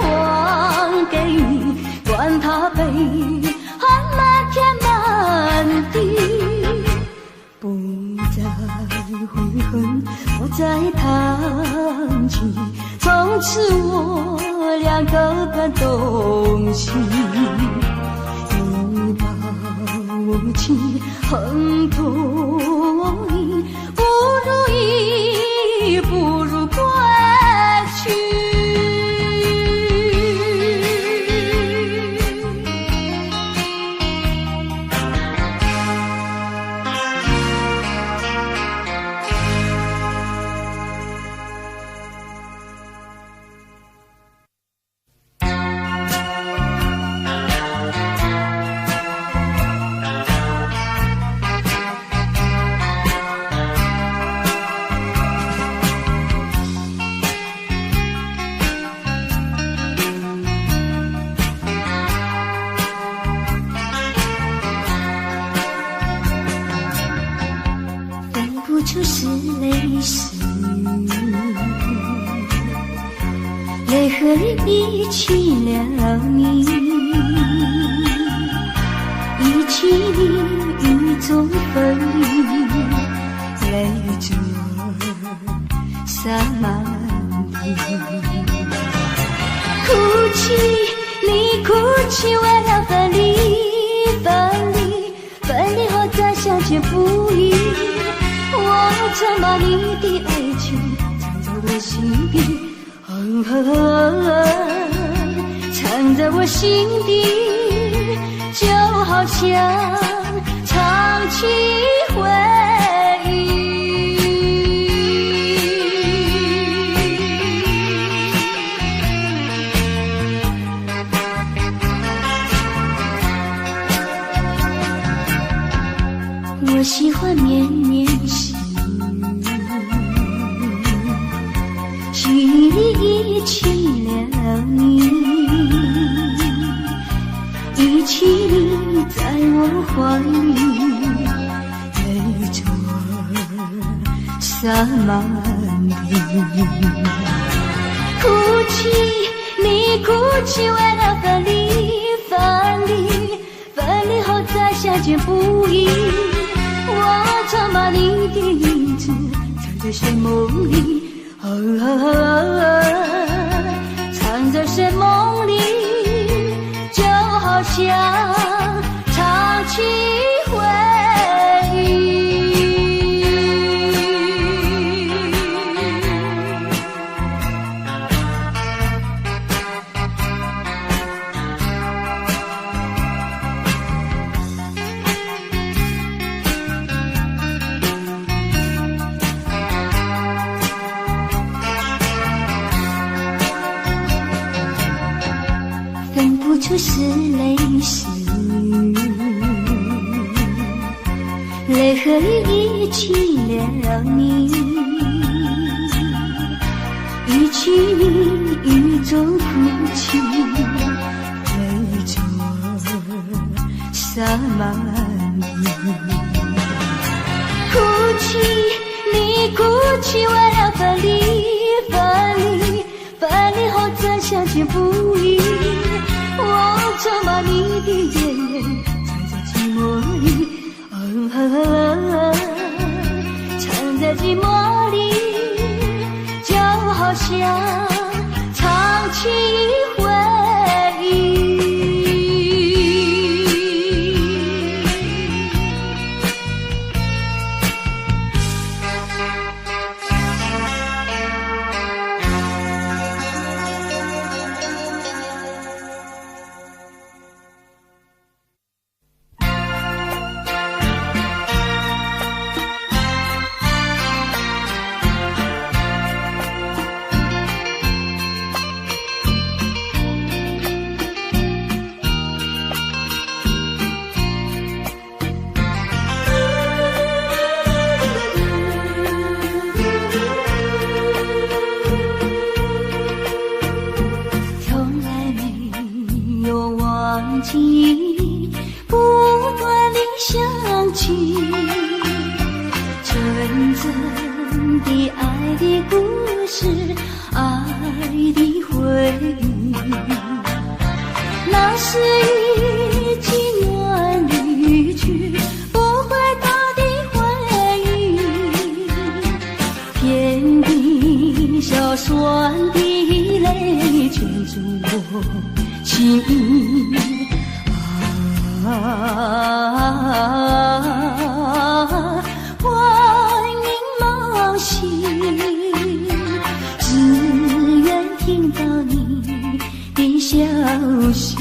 还给你，管他悲恨漫天满地，不再悔恨，不再叹气，从此我两个感动心，你把我情恨痛意，不如意，不如归去。就是泪湿，泪和一起了你，一起雨中分离，泪着洒满地。哭泣，你哭泣为了分离，分离，分离后再相见不易。我曾把你的爱情藏在我心底，藏在我心底，就好像唱起回忆。我喜欢绵绵细心里一起了你，一起你在我怀里，泪着洒满地。哭泣，你哭泣为了分离，分离，分离后再相见不易。我常把你的影子藏在睡梦里，藏在睡梦里，就好像唱起回忆。就是泪湿，泪和雨一起了你，一起雨中哭泣，泪着洒满地。哭泣，你哭泣为了分离，分离，分离后再相见不易。我常把你的眼藏在寂寞里，藏在寂寞里，就好像唱起回忆。不断地想起纯真的爱的故事，爱的回忆。那是一季暖离去不回头的回忆，遍地硝酸的泪珠，圈住我心欢迎梦醒，只愿听到你的消息。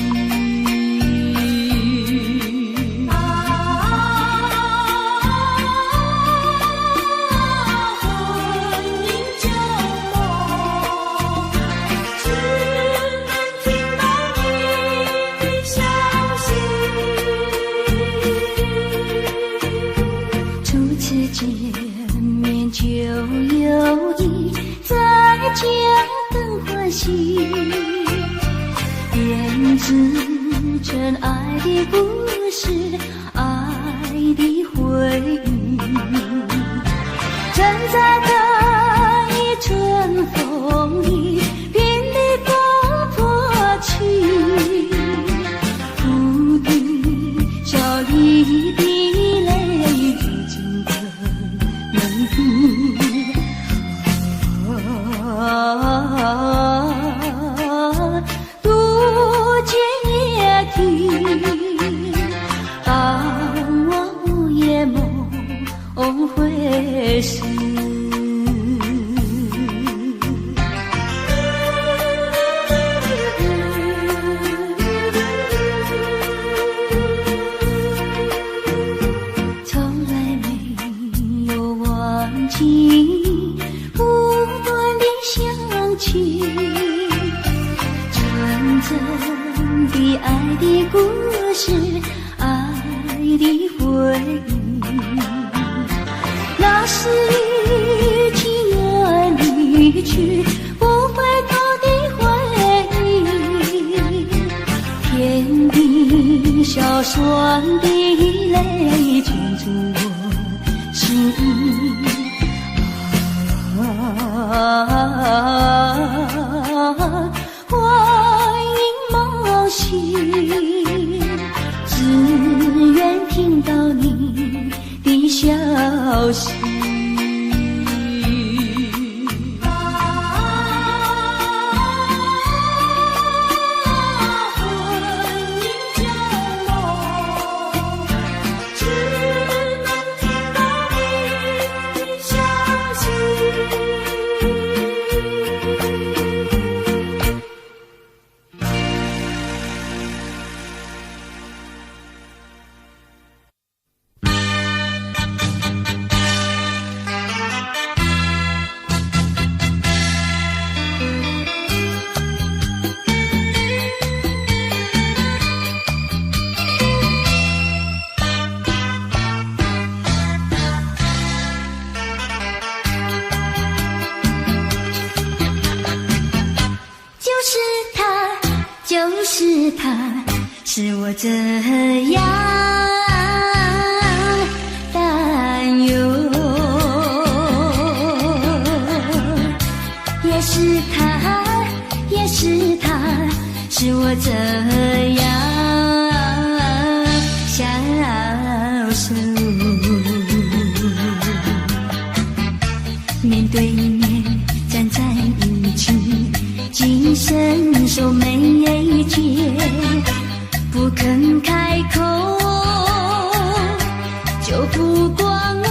见面就有意，再见更欢喜，编织成爱的故事，爱的回忆。站在那一春风里，濒临风破起，哭的笑里的泪珠晶的美丽。渡尽夜听，当我午夜梦回时，从来没有忘记不断的想起，纯真的爱的故事，爱的回忆。那是一起远离去不回头的回忆，天地小酸的泪圈住我心欢迎梦醒，只愿听到你的消息。就是他，使我这样担忧，也是他，也是他，使我这样消瘦。面对面站在一起，紧伸手没接，不肯开口，就不管我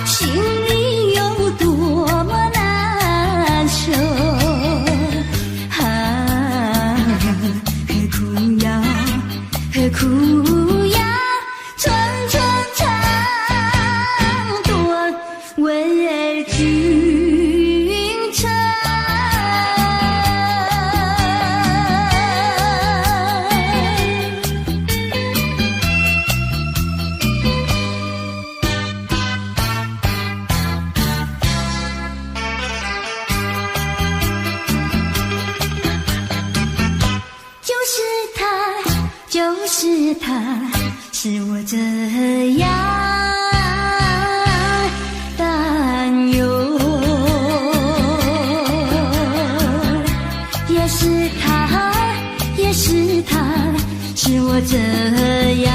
心里有多么难受。何苦要，何苦要寸寸长短为君称。就是他，使我这样担忧，也是他，也是他，使我这样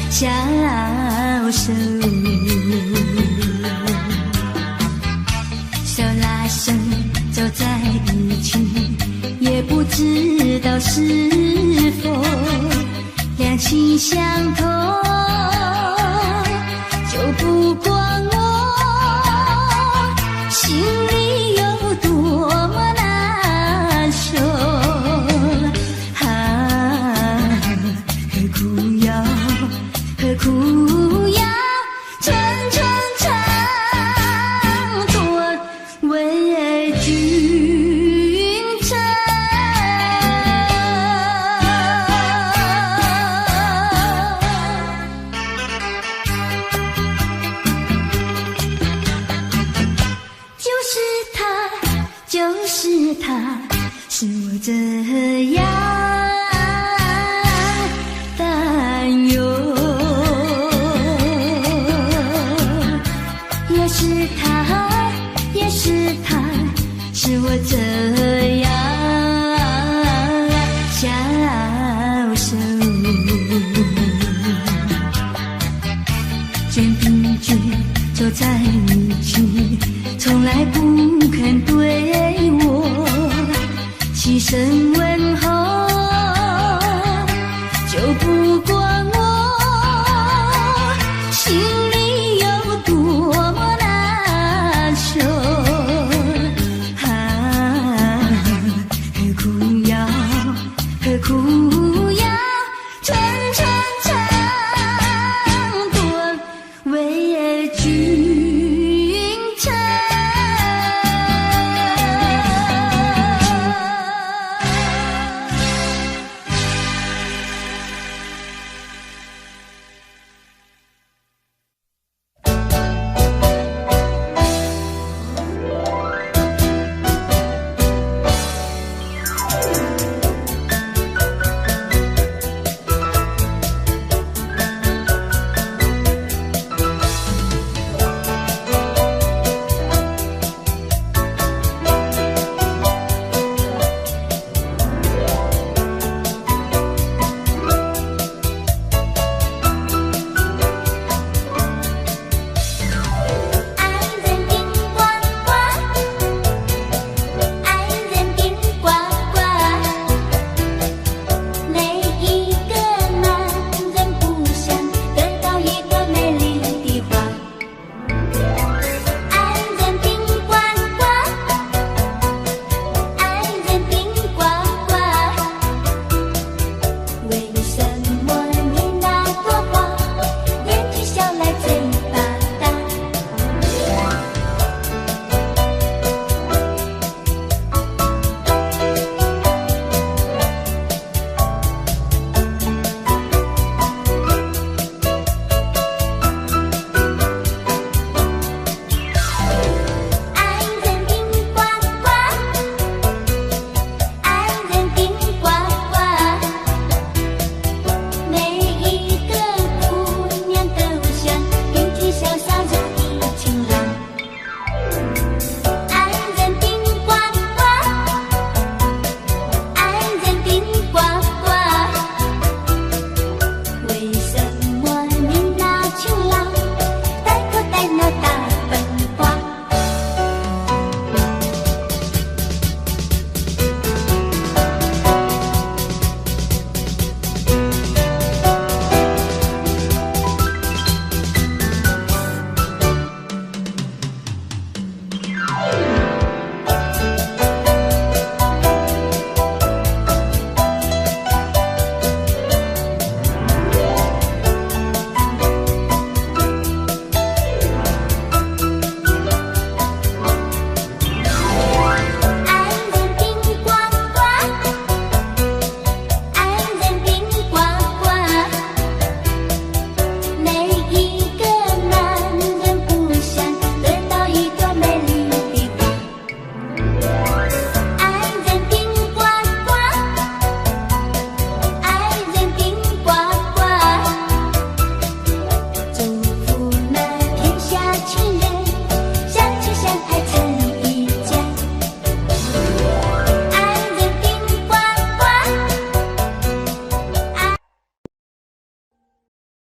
消瘦。手拉手走在一起，也不知道是否两心相通，就不管我心里有多么难受，何苦要寸寸长短为君臣？就是他，是我这样担忧。也是他，是我这样消瘦。肩并肩走在一起，从来不肯对我起身问候，就不管我心里有多么难受，何苦要寸寸长短为君臣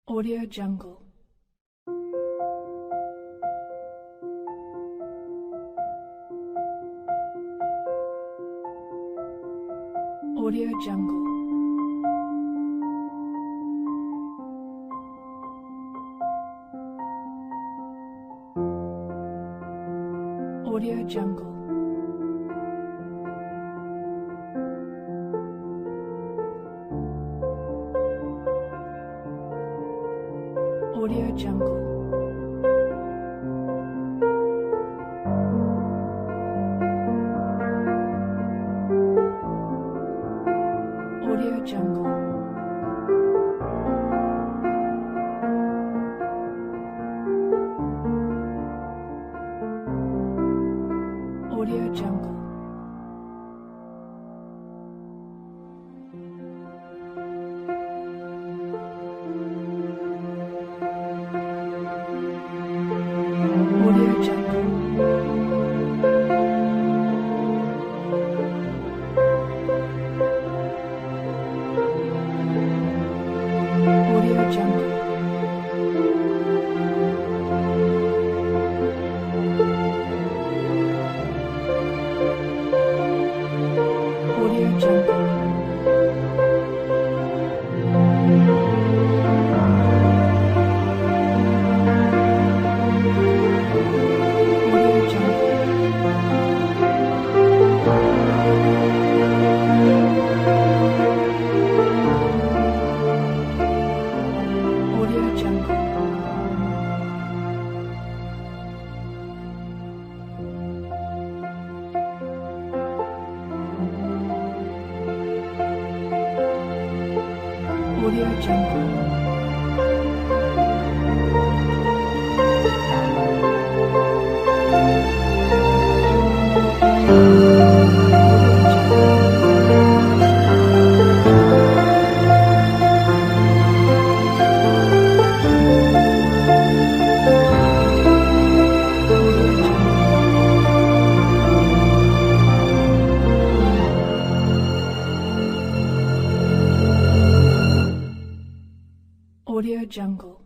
？Audio Jungle. Audio Jungle. Audio Jungle. Audio Jungle. Audio Jungle. Audio Jungle. Audio Jungle. Audio Jungle. Audio Jungle. Audio Jungle. Audio Jungle. Audio Jungle. Audio Jungle.